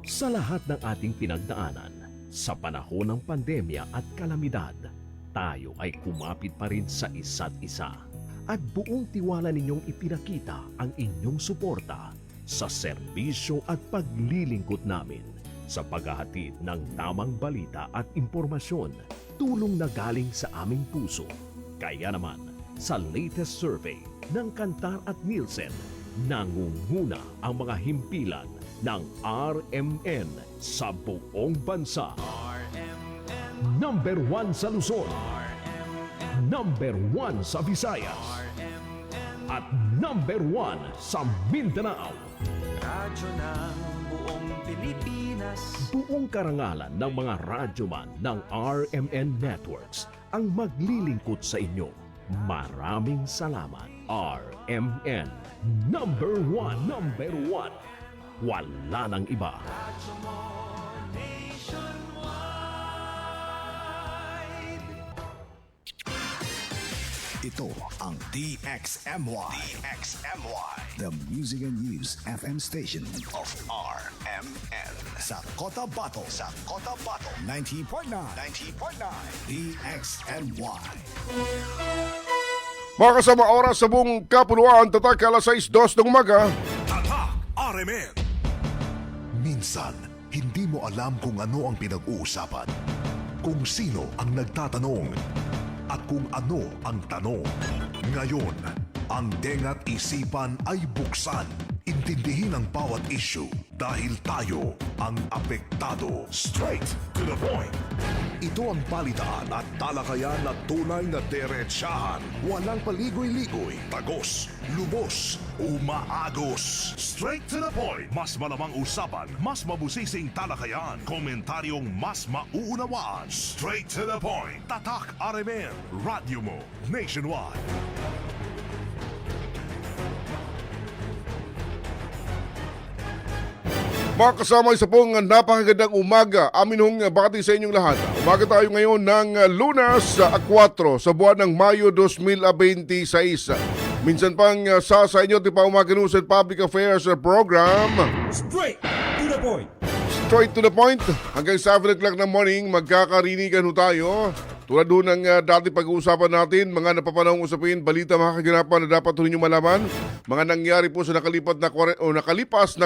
Sa lahat ng ating pinagdaanan, sa panahon ng pandemya at kalamidad, tayo ay kumapit pa rin sa isa't isa. At buong tiwala ninyong ipinakita ang inyong suporta sa serbisyo at paglilingkod namin sa paghahatid ng tamang balita at impormasyon, tulong na galing sa aming puso. Kaya naman, sa latest survey ng Kantar at Nielsen, nangunguna ang mga himpilan ng RMN sa buong bansa. Number 1 sa Luzon, Number 1 sa Visayas, at Number 1 sa Mindanao. Radyo ng buong Pilipinas. Buong karangalan ng mga radyoman ng RMN Networks ang maglilingkod sa inyo. Maraming salamat, RMN. Number 1, Number 1. Wala nang iba. Radyo mo nationwide. Ito ang DXMY. The Music and News FM station of RMN. Sa Cotabato. 90.9. DXMY. Mga kasama, oras sa buong kapuluan, tatak alas 6:02 ng umaga. Tatak RMN. Minsan, hindi mo alam kung ano ang pinag-uusapan, kung sino ang nagtatanong, at kung ano ang tanong. Ngayon, ang tenga't isipan ay buksan. Intindihin ang bawat issue dahil tayo ang apektado. Straight to the point. Ito ang balitaan at talakayan na tunay na derechahan. Walang paligoy-ligoy. Tagos, lubos, umaagos. Straight to the point. Mas malamang usapan, mas mabusising talakayan, komentaryong mas mauunawaan. Straight to the point. Tatak RMN. Radyo mo nationwide. Mga kasama, isa pong napakagandang umaga. Amin hong bakati sa inyong lahat. Umaga tayo ngayon ng Lunes 4 sa buwan ng Mayo 2026. Minsan pang sa inyo, di pa umaga news and public affairs program. Straight to the point. Straight to the point. Hanggang 7 o'clock ng morning, magkakarinigan ho tayo. Tulad ho ng dati pag-uusapan natin, mga napapanahong usapin, balita, mga kaganapan na dapat ho ninyo malaman, mga nangyari po sa nakalipas na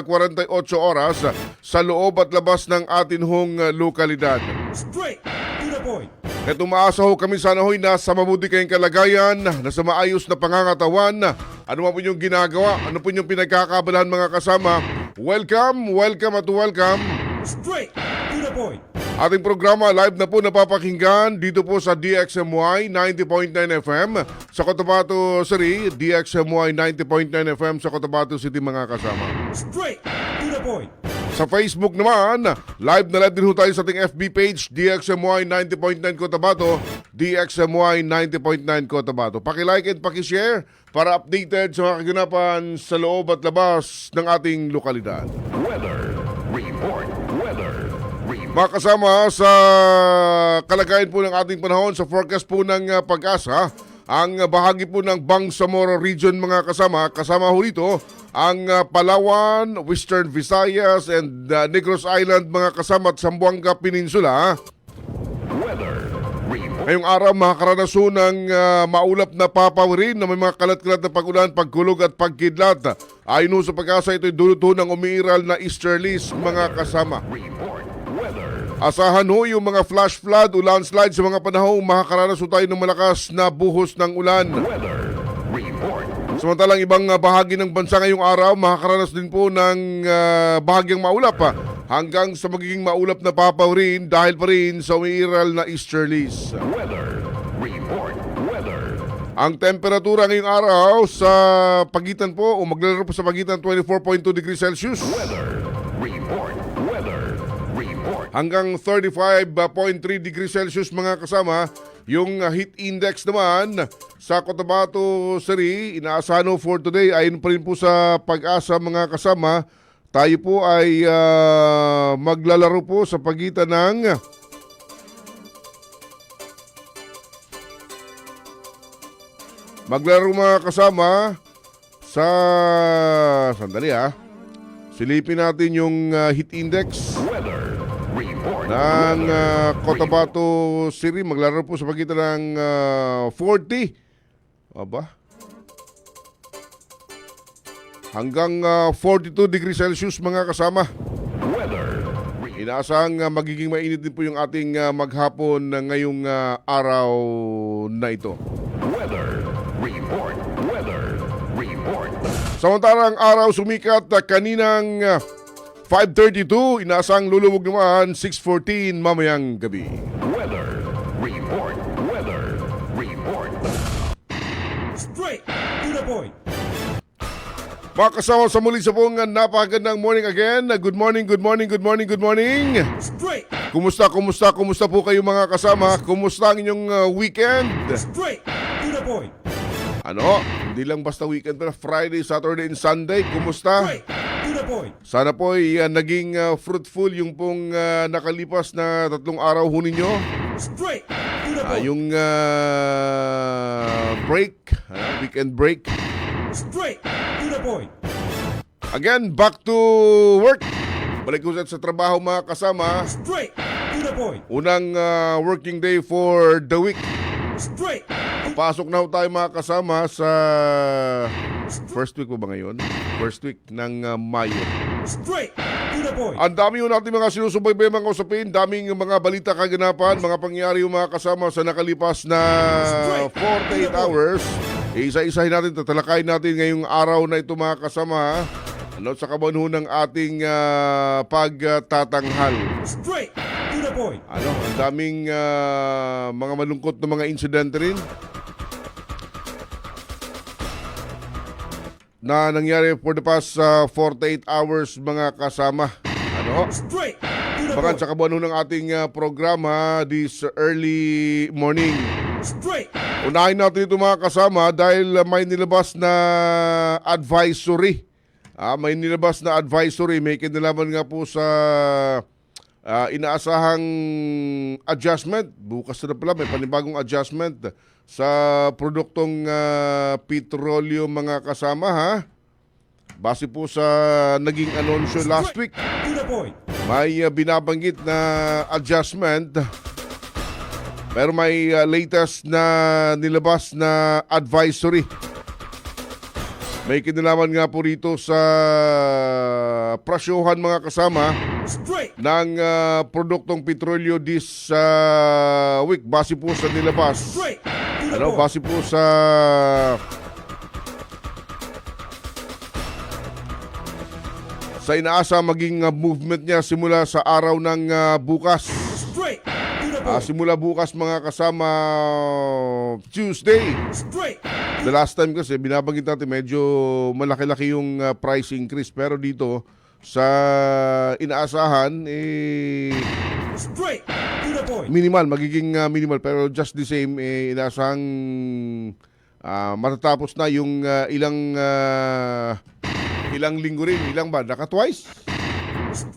48 oras sa loob at labas ng atin hong lokalidad. Straight to the point. At umaasa ho kami sana ho'y nasa mabuti kayong kalagayan, nasa maayos na pangangatawan, ano man po yung ginagawa, ano po yung pinagkakabalahan mga kasama. Welcome at welcome. Straight to the point. Ating programa live na po napapakinggan dito po sa DXMY 90.9 FM sa Cotabato City, DXMY 90.9 FM sa Cotabato City mga kasama. Straight to the point. Sa Facebook naman, live na live din ho tayo sa ating FB page, DXMY 90.9 Cotabato, DXMY 90.9 Cotabato. Paki-like and paki-share para updated sa mga kaganapan sa loob at labas ng ating lokalidad. Weather Report. Mga kasama, sa kalagayan po ng ating panahon, sa forecast po ng Pag-asa, ang bahagi po ng Bangsamoro Region mga kasama ho dito ang Palawan, Western Visayas and Negros Island mga kasama at Zamboanga Peninsula. Weather Report. Ngayong araw makakaranaso ng maulap na papawirin na may mga kalat-kalat na pag-ulan, pagkulog at pagkidlat. Ayon sa Pag-asa, ito'y dulot ng umiiral na easterlies mga kasama. Asahan ho yung mga flash flood o landslide sa mga panahong makakaranas tayo ng malakas na buhos ng ulan. Samantalang ibang bahagi ng bansa ngayong araw, makakaranas din po ng bahagyang maulap hanggang sa magiging maulap na papawirin dahil pa rin sa umiiral na easterlies. Ang temperatura ngayong araw sa pagitan po o maglalaro po sa pagitan 24.2 degrees Celsius. Hanggang 35.3 degrees Celsius mga kasama. Yung heat index naman sa Cotabato City, inaasahan for today, ayon pa rin po sa Pag-asa mga kasama, tayo po ay maglalaro po sa pagitan ng mga kasama sa sandali Silipin natin yung heat index Weather report. ng Cotabato City. Maglalaro po sa pagitan ng 40. Aba. Hanggang 42 degrees Celsius mga kasama. Weather. Inaasahang magiging mainit din po yung ating maghapon ngayong araw na ito. Weather report. Weather report. Samantalang araw sumikat kaninang 5:32, inaasahang lulubog naman 6:14 mamayang gabi. Weather report. Weather report. Straight to the point. Mga kasama sa muli sa pong napakagandang morning again. Good morning, good morning, good morning, good morning. Straight. Kumusta po kayo mga kasama? Kumusta ang inyong weekend? Straight to the point. Ano? Hindi lang basta weekend pala, Friday, Saturday, and Sunday. Kumusta? Straight to the point. Sana po naging fruitful yung pong nakalipas na 3 araw ho ninyo. Straight to the point. Yung break, weekend break. Straight to the point. Again, back to work. Balik ko sa trabaho mga kasama. Straight to the point. Unang working day for the week. Straight. Pasok na ho tayo mga kasama sa first week po ba ngayon? First week ng Mayo. Straight to the point. Ang dami ho natin mga sinusubaybay mga usapin, daming mga balita kaganapan, mga pangyayari yung mga kasama sa nakalipas na 48 hours. Isa-isahin natin, tatalakayin natin ngayong araw na ito mga kasama. Ano sa kabanho ng ating pagtatanghal. Straight to the point. Ano, ang daming mga malungkot na mga insidente rin na nangyari for the past 48 hours mga kasama. Ano? Straight to the Bakan point. sa kabanho ng ating programa this early morning. Straight. Unahin natin ito mga kasama dahil may nilabas na advisory. May nilabas na advisory. May kinalaman nga po sa inaasahang adjustment. Bukas na pala may panibagong adjustment sa produktong petrolyo mga kasama ha. Base po sa naging anunsyo last week, To the point. may binabanggit na adjustment. Pero may latest na nilabas na advisory. May kinalaman nga po rito sa presyohan mga kasama Straight. ng produktong petrolyo this week. Base po sa nilabas. Straight. To the Ano, point. base po sa inaasa maging movement niya simula sa araw ng bukas. Straight. To the point. Simula bukas mga kasama Tuesday. Straight. The last time kasi binabanggit natin medyo malaki-laki yung price increase pero dito sa inaasahan Straight. To the point. minimal, magiging minimal pero just the same inaasahang matatapos na yung ilang linggo rin, ilang ba? Naka-twice?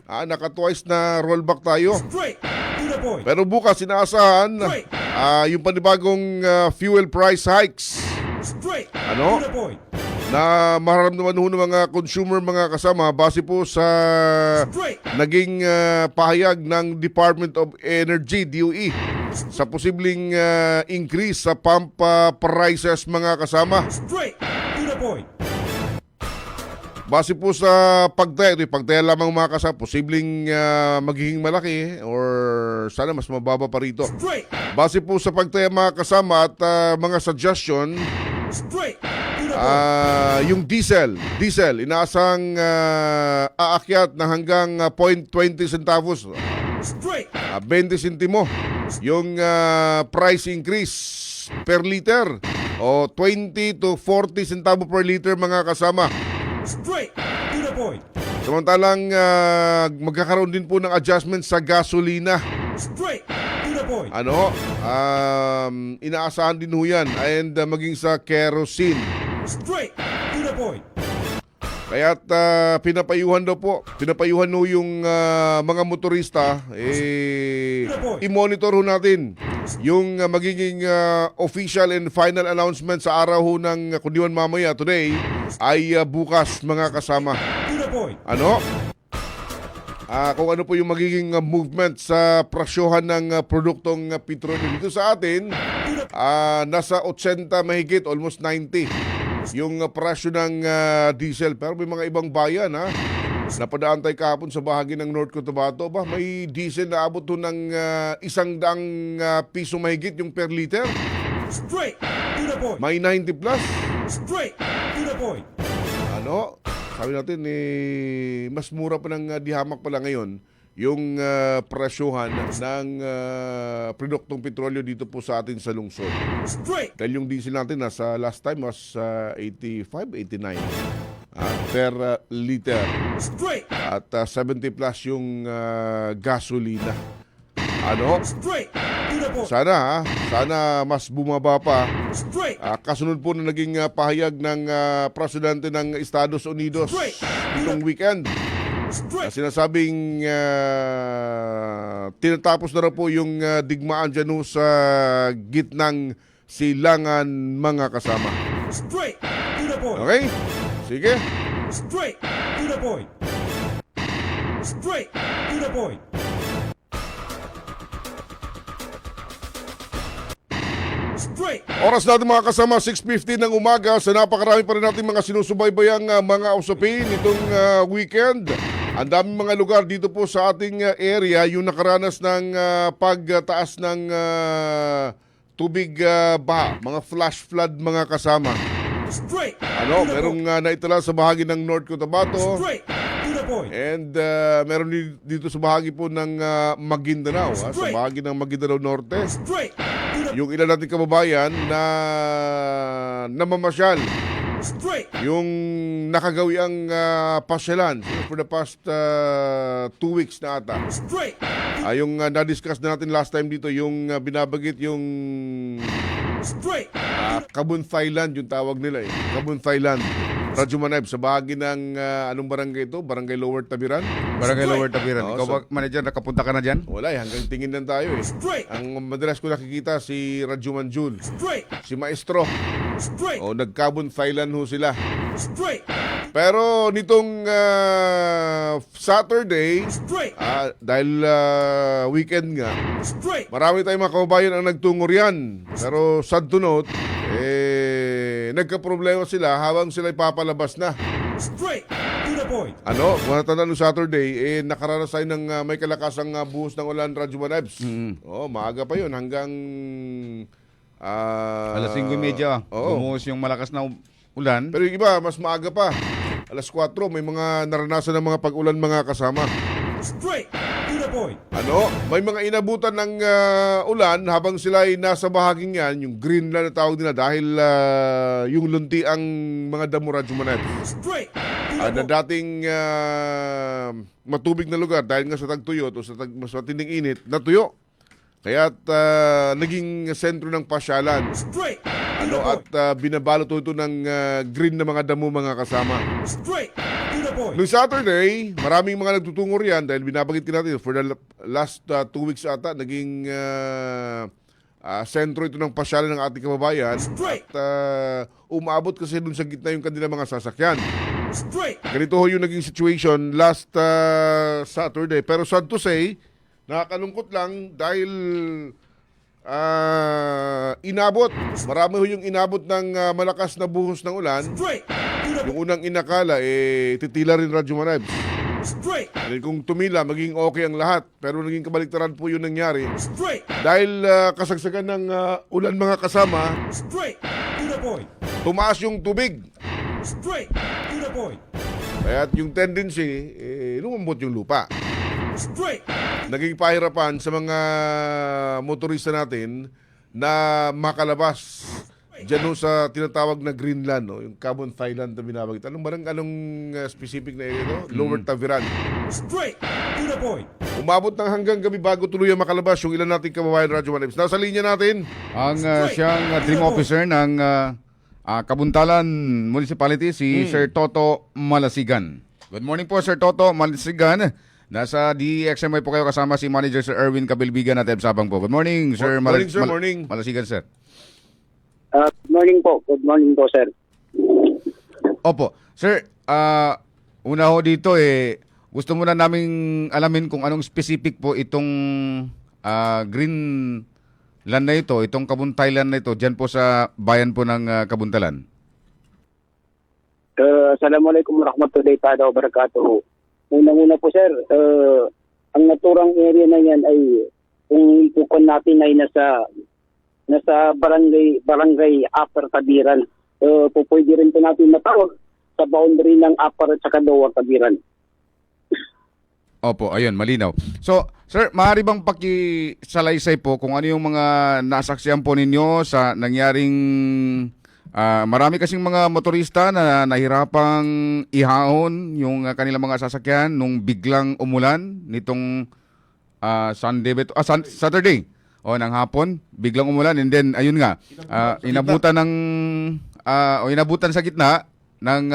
Naka-twice na rollback tayo. Straight. To the point. Pero bukas inaasahan yung panibagong fuel price hikes Straight. Ano? To the point. na mararamdaman ho ng mga consumer mga kasama base po sa Straight. naging pahayag ng Department of Energy, DOE, sa posibleng increase sa pump prices mga kasama. Straight. To the point. Base po sa pagtaya, pagtaya lamang mga kasama, posibleng magiging malaki or sana mas mababa pa rito. Straight. Base po sa pagtaya mga kasama at mga suggestion, Straight. To the point. yung diesel, inaasang aakyat na hanggang 0.20 centavos, Straight. 20 sentimo yung price increase per liter o 20 to 40 centavo per liter mga kasama. Straight. To the point. Samantalang magkakaroon din po ng adjustment sa gasolina. Straight. To the point. Ano? Inaasahan din ho yan and maging sa kerosene. Straight. To the point. Kaya't pinapayuhan ho yung mga motorista, i-monitor ho natin yung magiging official and final announcement sa araw ho ng, kundi man mamaya, today, ay bukas mga kasama. To the point. point. Ano? Kung ano po yung magiging movement sa presyohan ng produktong petrolyo dito sa atin, nasa 80 mahigit, almost 90 yung presyo ng diesel. Pero may mga ibang bayan, napadaan tayo kahapon sa bahagi ng North Cotabato, may diesel na abot to ng 100 piso mahigit yung per liter. Straight to the point. May 90 plus. Straight to the point. Ano? Sabi natin, mas mura pa ng dihamak pala ngayon yung presyohan ng produktong petrolyo dito po sa atin sa lungsod. Straight. Dahil yung diesel natin nasa last time was 85, 89 per liter. Straight. At 70 plus yung gasolina. Ano? Straight to the point. Sana mas bumaba pa. Straight. Kasunod po na naging pahayag ng presidente ng Estados Unidos itong weekend. Straight. Sinasabing tinatapos na raw po yung digmaan dyan ho sa gitnang silangan mga kasama. Straight to the point. Okay? Sige. Straight to the point. Straight to the point. Straight. Oras natin mga kasama, 6:50 ng umaga. Sa napakarami pa rin natin mga sinusubaybayang mga usapin itong weekend. Ang daming mga lugar dito po sa ating area yung nakaranas ng pagtaas ng tubig baha, mga flash flood mga kasama. Straight. Ano, merong naitala sa bahagi ng North Cotabato. Straight to the point. And meron dito sa bahagi po ng Maguindanao, sa bahagi ng Maguindanao Norte. Straight to the Yung ilan nating kababayan na namamasyal, straight. yung nakagawiang pasyalan for the past 2 weeks na ata. Straight. Yung na-discuss na natin last time dito, yung binabagit yung Straight. Kabun Thailand, yung tawag nila Kabun Thailand. Radyo Manayb, sa bahagi ng anong barangay ito? Barangay Lower Tabiran? Barangay Lower Tabiran. Oo, Ikaw ba, manager, nakapunta ka na dyan? Wala hanggang tingin lang tayo Straight. Ang madalas ko nakikita si Radyo Manjul, Straight. si Maestro. Straight. Nagkabun Thailand ho sila. Straight. Pero nitong Saturday, Straight. dahil weekend nga, Straight. marami tayong mga kababayan ang nagtungo riyan. Pero sad to note, nagka-problema sila habang sila ipapalabas na. Straight to the point. Ano, kung natanda nung Saturday, nakaranas tayo ng may kalakasang buhos ng ulan, Radyo Manibs. Maaga pa yun hanggang Alas 5:30. oo. Bumuhos yung malakas na ulan. Pero yung iba, mas maaga pa. Alas 4, may mga naranasan ng mga pag-ulan mga kasama. Straight to the point. Ano, may mga inabutan ng ulan habang sila ay nasa bahaging yan, yung green na tawag nila dahil yung lunti ang mga damo, Radyo Manibs. Straight to the Na point. dating matubig na lugar dahil nga sa tagtuyot o sa mas matinding init, natuyo. Kaya't naging sentro ng pasyalan. Straight to the Ano, point. at binabalot ito ng green na mga damo mga kasama. Straight to the point. Noong Saturday, maraming mga nagtutungo riyan dahil binabagit natin for the last 2 weeks ata, naging sentro ito ng pasyalan ng ating kababayan. Straight. At umabot kasi dun sa gitna yung kanilang mga sasakyan. Straight. Ganito ho yung naging situation last Saturday. Pero sad to say, nakakalungkot lang dahil inabot. Marami ho yung inabot ng malakas na buhos ng ulan. Straight to the point. Yung unang inakala, titila rin Radyo Manibs. Straight. Dahil kung tumila, maging okay ang lahat. Pero naging kabaliktaran po yun nangyari. Straight. Dahil kasagsagan ng ulan mga kasama, Straight to the point. tumaas yung tubig. Straight to the point. Kaya yung tendency, lumambot yung lupa. Straight. Naging pahirapan sa mga motorista natin na makalabas dyan ho sa tinatawag na Greenland, no? Yung Kabun Thailand na binabagit. Anong specific na area ito? Lower Taviran. Straight to the point. Umabot ng hanggang gabi bago tuluyang makalabas yung ilan nating kababayan, Radyo Manibs. Nasa linya natin, Ang siyang dream officer ng Kabuntalan Municipality, si Sir Toto Malasigan. Good morning po, Sir Toto Malasigan. Nasa DXMY po kayo kasama si Manager Sir Erwin Kabilbigan at Eb Sabang po. Good morning, Sir Morning, sir. Morning. Malasigan, sir. Good morning po. Good morning po, sir. Opo. Sir, una ho dito gusto muna naming alamin kung anong specific po itong green land na ito, itong Kabuntay land na ito, dyan po sa bayan po ng Kabuntalan. Assalamualaikum warahmatullahi ta'ala wabarakatuh. Unang-una po sir, ang naturang area na yan ay kung ikukon natin ay nasa barangay Upper Tabiran. Pwede rin po natin matawag sa boundary ng Upper at saka Lower Tabiran. Opo, ayun, malinaw. So, sir, maaari bang pakisalaysay po kung ano yung mga nasaksihan po ninyo sa nangyaring marami kasing mga motorista na nahirapang ihahon yung kanilang mga sasakyan nung biglang umulan nitong Saturday o ng hapon, biglang umulan, and then ayun nga, inabutan sa gitna ng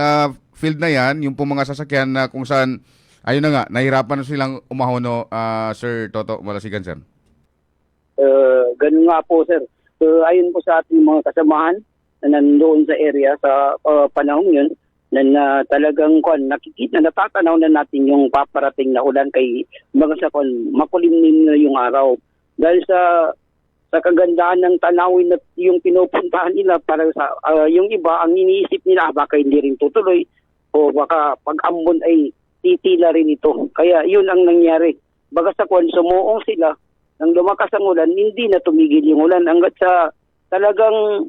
field na yan, yung po mga sasakyan na kung saan ayun na nga, nahirapan na silang umahon, Sir Toto Malasigan, sir. Ganun nga po sir. Ayon po sa ating mga kasamahan na nandoon sa area sa panahon yun, na talagang natatanaw na natin yung paparating na ulan kay makulimlim na yung araw. Dahil sa kagandahan ng tanawin na yung pinupuntahan nila, para sa yung iba, ang iniisip nila, baka hindi rin tutuloy o baka pag-ambon ay titila rin ito. Kaya yun ang nangyari. Baga sa sumuong sila, nang lumakas ang ulan, hindi na tumigil yung ulan hanggat sa talagang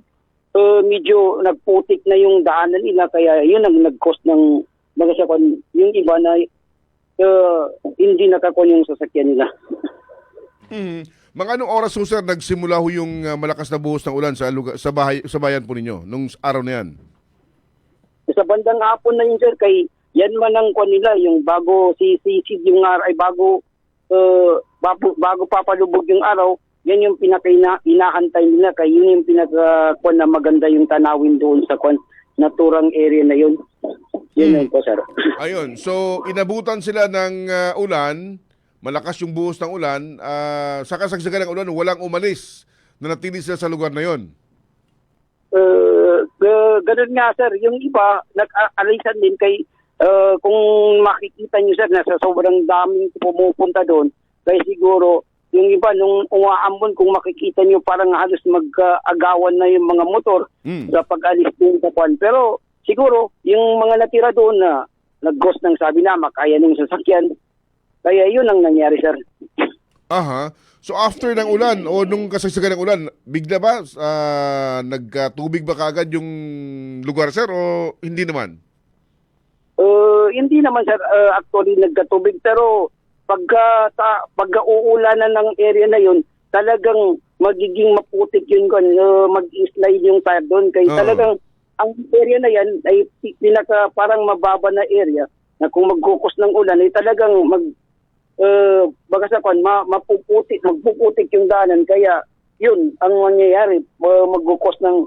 medyo nagputik na yung daanan nila. Kaya yun ang nag-cause ng baga sa yung iba na hindi nakakon yung sasakyan nila. Mga anong oras ho, sir, nagsimula ho yung malakas na buhos ng ulan sa bayan po ninyo nung araw na yan? Sa bandang hapon na yun sir, kay yan man ang nila, yung bago sisid yung araw, ay bago papalubog yung araw, yan yung inahantay nila, kaya yun yung na maganda yung tanawin doon sa naturang area na yun. Yun po sir. Ayun, so inabutan sila ng ulan, malakas yung buhos ng ulan, sa kasagsagan ng ulan, walang umalis na natili sila sa lugar na yon. Ganun nga sir, yung iba nag-alisan din kay kung makikita nyo sir, nasa sobrang daming pumupunta doon, kaya siguro yung iba nung umaambon, kung makikita nyo parang halos mag-agawan na yung mga motor sa pag-alis din sa kwan. Pero siguro yung mga natira doon na nag-ghost ng sabi na makaya ng sasakyan, kaya yun ang nangyari sir. Aha. So after ng ulan o nung kasagsagan ng ulan, bigla ba nagtubig ba kaagad yung lugar sir o hindi naman? Hindi naman sir, actually nagkatubig, pero pagka uulanan ng area na yun, talagang magiging maputik yun, mag-slide yung tire doon. Kaya talagang ang area na yan ay parang mababa na area na kung magkukos ng ulan ay talagang magpuputik yung daanan. Kaya yun ang mangyayari, magkukos ng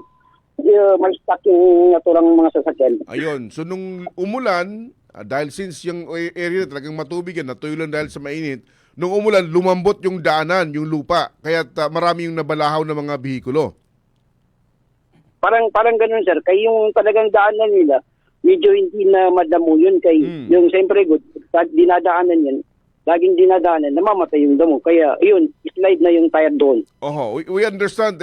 may stuck yung naturang mga sasakyan. Ayun. So nung umulan, dahil since yung area talagang matubig yan, natuyo lang dahil sa mainit, nung umulan, lumambot yung daanan, yung lupa. Kaya marami yung nabalahaw na mga bihikulo. Parang ganun sir. Kaya yung talagang daanan nila, medyo hindi na madamo yun. Kaya yung siyempre dinadaanan yan, laging dinadaanan, namamatay yung damo. Kaya yun, slide na yung tire doon. Oho, we understand,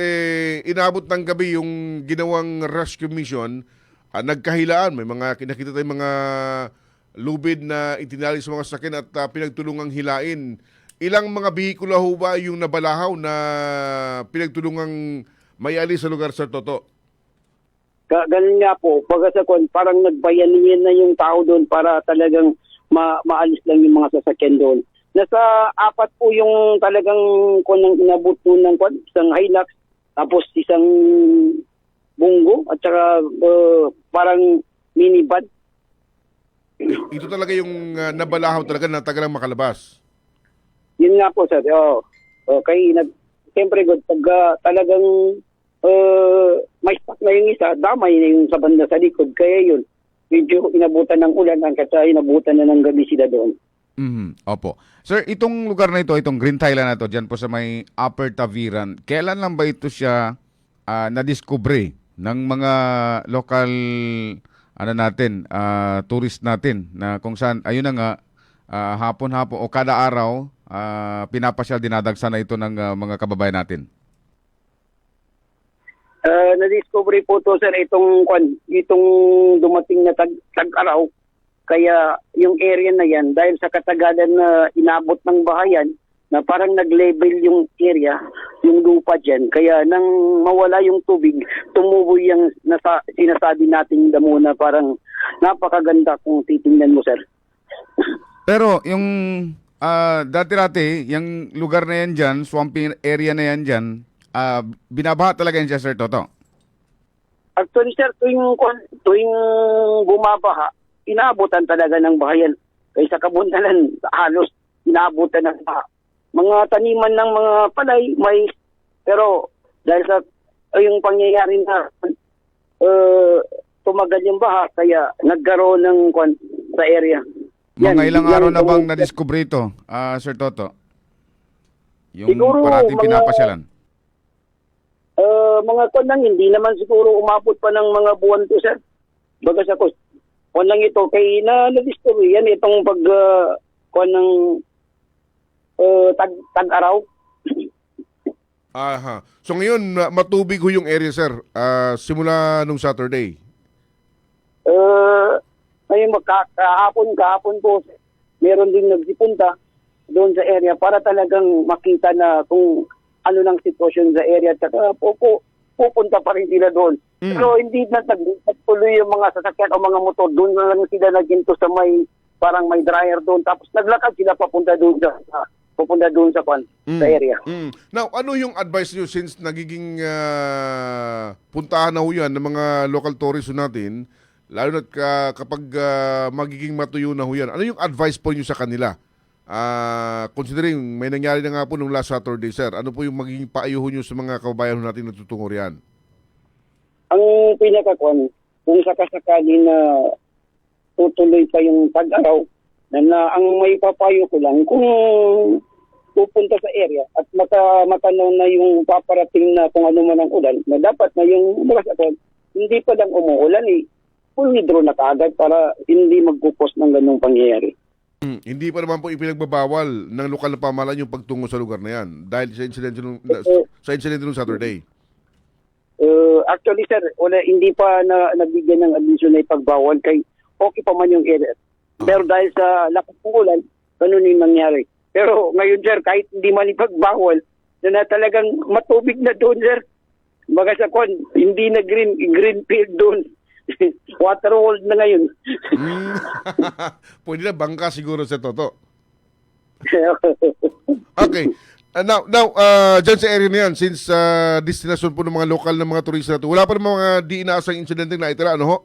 inabot ng gabi yung ginawang rescue mission, nagkahilaan. May mga kinakita tayong mga lubid na itinali sa mga sakin at pinagtulungang hilain. Ilang mga bihikula ho ba yung nabalahaw na pinagtulungang may alis sa lugar, Sir Toto? Ganun nga po, parang nagbayanihan na yung tao doon para talagang maalis lang yung mga sasakyan doon. Nasa 4 po yung talagang inabot po ng isang Hilux, tapos isang Bungo, at saka parang minivan. Ito talaga yung nabalahaw talaga na tagalang makalabas. Yun nga po sir. Siyempre pag talagang may stock na yung isa, damay na yung sa banda sa likod. Kaya yun, medyo inabutan ng ulan hanggang inabutan na ng gabi sila doon. Opo. Sir, itong lugar na ito, itong Green Thailand na ito, dyan po sa may Upper Taviran, kailan lang ba ito siya nadiskubre ng mga local tourist natin na kung saan, ayun na nga, hapon-hapon o kada araw, pinapasyal, dinadagsan na ito ng mga kababayan natin. Na-discover po to sir itong dumating na tag-araw. Kaya yung area na yan, dahil sa katagalan na inabot ng bahayan, na parang nag-level yung area, yung lupa dyan. Kaya nang mawala yung tubig, tumubo yung sinasabi nating damo na parang napakaganda kung titingnan mo, sir. Pero yung dati-dati, yung lugar na yan dyan, swampy area na yan dyan, binabaha talaga yan siya, Sir Toto? Actually, sir, tuwing bumabaha, inaabutan talaga ng bahayan. Kaya sa Kabuntalan, halos inaabutan ng baha. Mga taniman ng mga palay, mais, pero dahil sa yung pangyayari na tumagal yung baha, kaya nagkaroon ng sa area. Mga ilang araw na bang nadiskubre ito, Sir Toto? Yung Siguro, parating pinapasyalan? Mga lang, hindi naman siguro umabot pa ng mga buwan to, sir. Bagas ako, lang ito, kay na-discover yan, itong ng tag-araw. Aha. So ngayon, matubig ho yung area, sir, simula nung Saturday. Ngayon, kahapon po, meron din nagsipunta doon sa area para talagang makita na kung ano ng sitwasyon sa area at pupunta pa rin sila doon. Pero hindi na nagtuloy yung mga sasakyan o mga motor. Doon na lang sila naginto sa parang may dryer doon. Tapos naglakad sila papunta doon sa area. Now, ano yung advice nyo since nagiging puntahan na ho yan ng mga local tourists natin, lalo na kapag magiging matuyo na ho yan, ano yung advice po nyo sa kanila? Considering may nangyari na nga po nung last Saturday, sir, ano po yung magiging paayuho nyo sa mga kababayan natin na tutungo riyan? Ang pinakakon, kung sakasakali na tutuloy pa yung tag-araw, na ang may papayo ko lang, kung pupunta sa area at matanaw na yung paparating na kung ano man ang ulan, na dapat na yung hindi pa lang umuulan full hydro na kaagad para hindi magkupos ng ganung pangyayari. Hindi pa naman po ipinagbabawal ng lokal na pamahalaan yung pagtungo sa lugar na yan dahil sa incident nung Saturday. Actually, sir, hindi pa nabigyan ng abiso na ipagbawal kay okay pa man yung area. Pero dahil sa lakas ng ulan, ganun yung nangyari. Pero ngayon, sir, kahit hindi man ipagbawal, na talagang matubig na doon, sir. Baga sa hindi na green field doon. Water world na ngayon. Pwede na bangka siguro sa Toto. Okay. Now, dyan sa area na yan, since destination po ng mga lokal na mga turista natin, wala pa ng mga di inaasang insidente na itira, ano ho?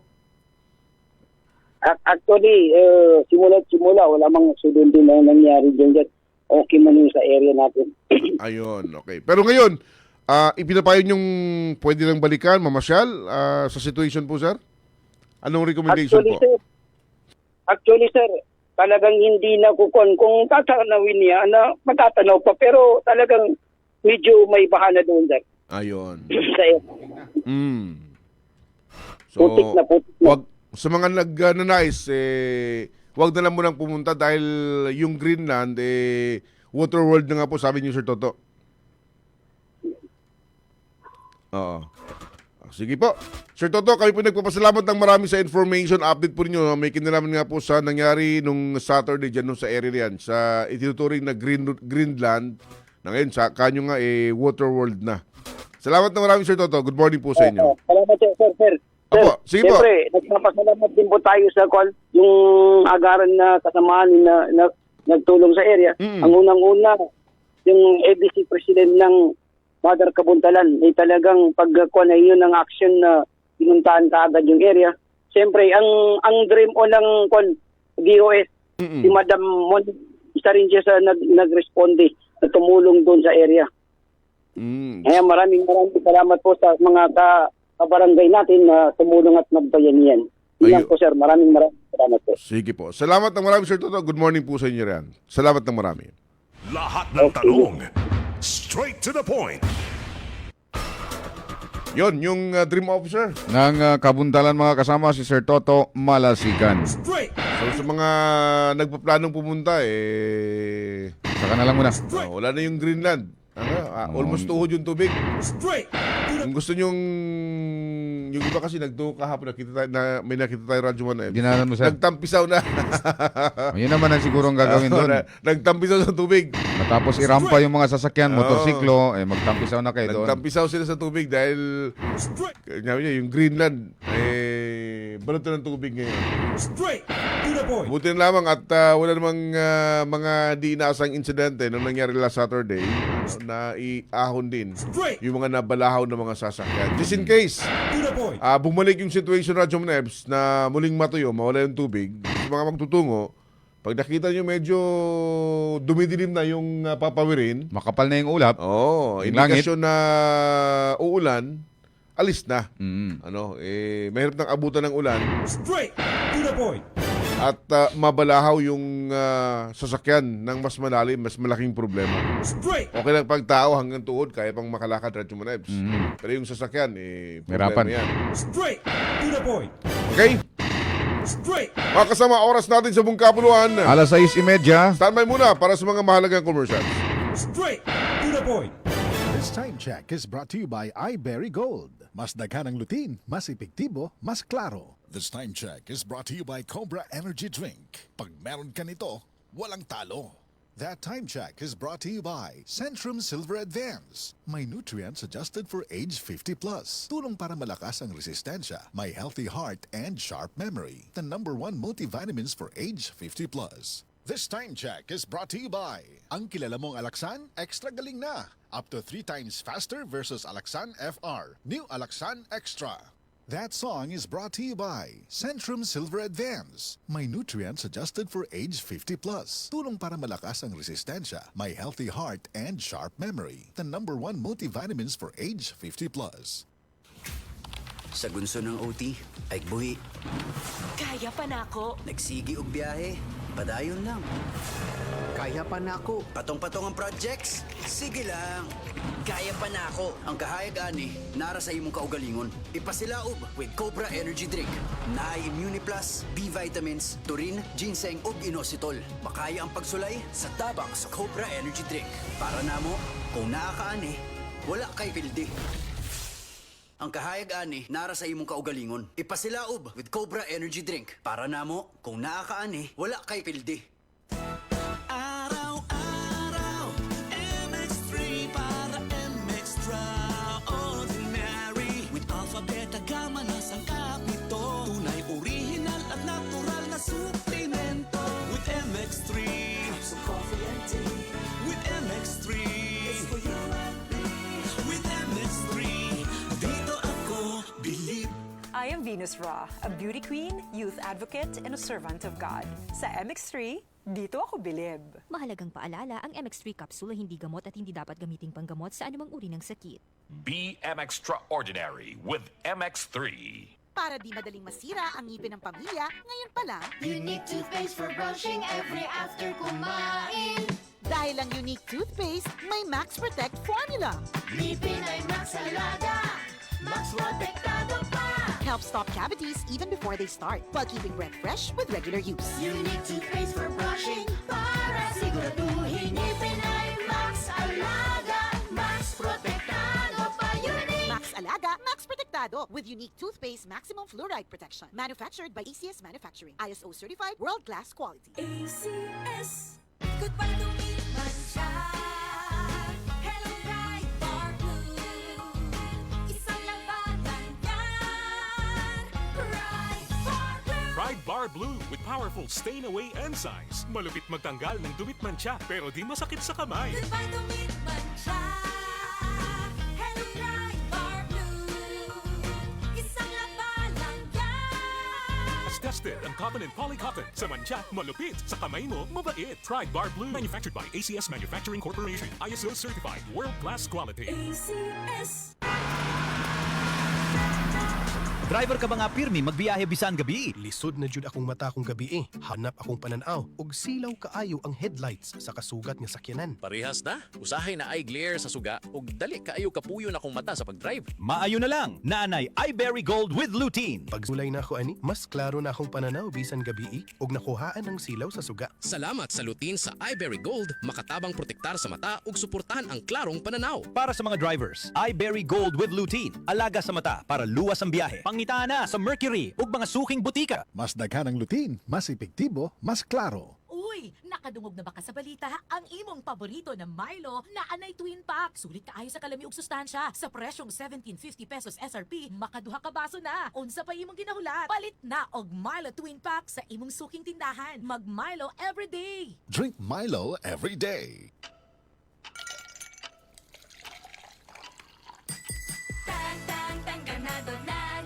Actually, simula, wala mang accident na nangyari dyan. Okay man yung sa area natin. Ayun, okay. Pero ngayon, ipinapayo niyong pwede lang balikan, mamasyal sa situation po, sir? Anong recommendation po? Actually, sir, talagang hindi na kung tatanawin niya na matatanaw pa. Pero talagang medyo may bahana doon, sir. Ayun. Sa area. So, putik na. Sa mga nagnanais, wag na lang munang pumunta dahil yung Greenland, water world na nga po, sabi niyo, Sir Toto. Oo. Sige po. Sir Toto, kami po nagpapasalamat ng marami sa information. Update po ninyo. May kinalaman nga po sa nangyari nung Saturday dyan nung sa area yan. Sa itinuturing na Greenland na ngayon, sa kanyo nga, water world na. Salamat ng marami, Sir Toto. Good morning po sa inyo. Salamat, sir. Opo, sige po. Siyempre, nagpapasalamat din po tayo sa yung agaran na kasamaan na nagtulong sa area. Ang unang-una, yung ABC President ng Mother Kabuntalan, talagang pagkuha na yun ng action na pinuntahan kaagad yung area. Siyempre, ang dream o ng DOS, si Madam Mon, isa rin siya sa nag-responde na tumulong doon sa area. Kaya maraming salamat po sa mga kabarangay natin na tumulong at nagbayanihan. Iyan po, sir. Maraming salamat po. Sige po. Salamat ng marami, Sir Toto. Good morning po sa inyo riyan. Salamat ng marami. Lahat ng tanong, straight to the point. Yon, yung Dream Officer. ng Kabuntalan mga kasama si Sir Toto Malasigan. Straight. So sa mga nagpaplanong pumunta, Saka na lang muna. wala na yung Greenland. Almost tuhod yung tubig. Straight. Kung gusto nyong, yung iba kasi nagtungo kahapon, may nakita tayo Radyo 1 Ginanan mo, sir. Nagtampisaw na. Yun naman ang siguro ang gagawin doon. Nagtampisaw sa tubig. Matapos irampa yung mga sasakyan, motorsiklo, magtampisaw na kayo doon. Nagtampisaw sila sa tubig dahil yung Greenland, balot na ng tubig ngayon. Straight. To the point. Buti na lamang at wala namang mga di inaasang insidente nung nangyari last Saturday na iahon din Straight. yung mga nabalahaw na mga sasakyan. Just in case, To the point. bumalik yung situation Radyo Nebs na muling matuyo, mawala yung tubig, sa mga magtutungo, pag nakita nyo medyo dumidilim na yung papawirin, Makapal na yung ulap. Yung indikasyon na uulan, alis na. Mm. Mahirap nang abutan ng ulan Straight. To the point. at mabalahaw yung sasakyan ng mas malalim, mas malaking problema. Straight. Okay lang pag tao hanggang tuhod, kaya pang makalakad Radyo Manebs. Pero yung sasakyan, problema Mahirapan. yan. Straight. To the point. Okay? Straight. Mga kasama, oras natin sa buong kapuluan. Alas 6:30. Standby muna para sa mga mahalagang commercials. Straight. To the point. This time check is brought to you by iBerry Gold. Mas daghan ang lutin, mas epektibo, mas klaro. This time check is brought to you by Cobra Energy Drink. Pag meron ka nito, walang talo. That time check is brought to you by Centrum Silver Advance. May nutrients adjusted for age 50 plus. Tulong para malakas ang resistensya, may healthy heart and sharp memory. The #1 multivitamins for age 50 plus. This time check is brought to you by ang kilala mong Alaxan, extra galing na. Up to 3 times faster versus Alaxan FR. New Alaxan Extra. That song is brought to you by Centrum Silver Advance. May nutrients adjusted for age 50 plus. Tulong para malakas ang resistensya, may healthy heart and sharp memory. The #1 multivitamins for age 50 plus. Sa gunso ng OT, ay buhi. Kaya pa na ako. Nagsigi og biyahe, padayon lang. Kaya pa na ako. Patong-patong ang projects, sige lang. Kaya pa na ako. Ang kahayag ani, nara sa imong kaugalingon. Ipasilaob with Cobra Energy Drink. Naay Immune Plus, B vitamins, turin, ginseng ug inositol. Makaya ang pagsulay sa tabang sa Cobra Energy Drink. Para namo, kung naa ka ani, wala kay pildi. Ang kahayag ani, nara sa imong kaugalingon. Ipasilaob with Cobra Energy Drink. Para namo, kung naa ka ani, wala kay pildi. Araw-araw, MX3 para M-Extraordinary. With alpha, beta, gamma na sangkap nito. Tunay, original at natural na suplemento. With MX3, so coffee and tea. With MX3, it's for you and me. With MX3, dito ako believe. I am Venus Ra, a beauty queen, youth advocate, and a servant of God. Sa MX3, dito ako bilib. Mahalagang paalala, ang MX3 capsule ay hindi gamot at hindi dapat gamiting panggamot sa anumang uri ng sakit. BM Extraordinary with MX3. Para di madaling masira ang ngipin ng pamilya, ngayon pa lang, Unique toothpaste for brushing every after kumain. Dahil ang unique toothpaste, may Max Protect formula. Ngipin ay Max Alaga, Max Protektado pa. Helps stop cavities even before they start, while keeping breath fresh with regular use. Unique toothpaste for brushing para siguraduhin ngipin ay Max Alaga, Max Protektado pa. Unique Max Alaga, Max Protektado with unique toothpaste maximum fluoride protection. Manufactured by ACS Manufacturing. ISO certified world-class quality. ACS. Goodbye to me, Mancha. Hello, Bright Bar Blue. Isang labanan yan. Bright Bar Blue. Pride Bar Blue with powerful stain-away enzymes. Malupit magtanggal ng dumit mancha pero di masakit sa kamay. Goodbye to me, Mancha. Hello, Bright Bar Blue. Isang labanan yan. As tested ang cotton and polycotton. Sa mancha, malupit. Sa kamay mo, mabait. Pride Bar Blue. Manufactured by ACS Manufacturing Corporation. ISO certified. World-class quality. ACS. Driver ka ba nga pirmi magbiyahe bisan gabi? Lisod na jud akong mata kung gabi Hanap akong pananaw og silaw kaayo ang headlights sa kasugat nga sakyanan. Parehas na. Usahay na eye glare sa suga ug dali kaayo kapuyo na akong mata sa pagdrive. Maayo na lang. Naanay iBerry Gold with lutein. Pagsulay na ako ani, mas klaro na akong pananaw bisan gabi og nakuhaan ang silaw sa suga. Salamat sa lutein sa iBerry Gold, makatabang protektar sa mata ug suportahan ang klarong pananaw. Para sa mga drivers, iBerry Gold with lutein. Alaga sa mata para luwas ang biyahe. Pangitaan na sa Mercury ug mga suking butika. Mas daghan ang lutin, mas epektibo, mas klaro. Uy, nakadungog na ba ka sa balita? Ang imong paborito na Milo na anay twin pack. Sulit kaayo sa kalami ug sustansya. Sa presyong 17.50 pesos SRP, makaduha ka baso na. Unsa pa imong ginahulat? Palit na og Milo twin pack sa imong suking tindahan. Mag Milo everyday. Drink Milo every day. Tang ganado na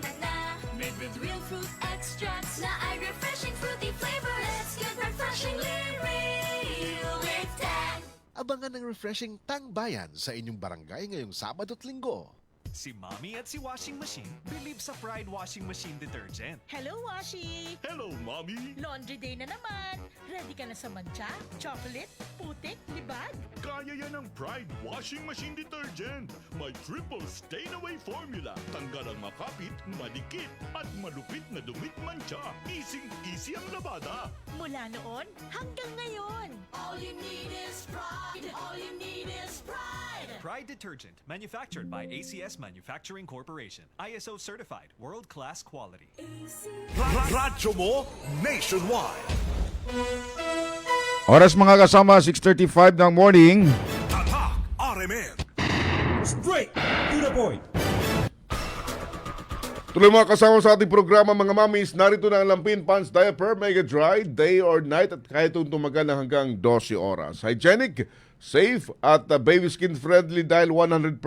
made with real fruit extracts na ay refreshing fruity flavor. Let's get refreshingly real with Tang. Abangan ng refreshing Tang Bayan sa inyong barangay ngayong Sabado at Linggo. Si Mommy at si Washing Machine believe sa Pride Washing Machine Detergent. Hello, Washi! Hello, Mommy! Laundry day na naman. Ready ka na sa mancha, chocolate, putik, libag? Kaya yan ang Pride Washing Machine Detergent. May triple stain-away formula. Tanggal ang makapit, madikit, at malupit na dumit mancha. Easy ang labada. Mula noon hanggang ngayon. All you need is pride. All you need is pride. Pride Detergent, manufactured by ACS Manufacturing Corporation. ISO certified, world-class quality. Radyo mo nationwide. Oras mga kasama, 6:35 ng morning. Tatak RMN. Straight to the point. Tuloy mga kasama sa ating programa mga mamis, narito na ang Lampin Pants Diaper Mega Dry, day or night at kahit tumagal na hanggang 12 oras. Hygienic, safe at baby skin friendly dahil 100%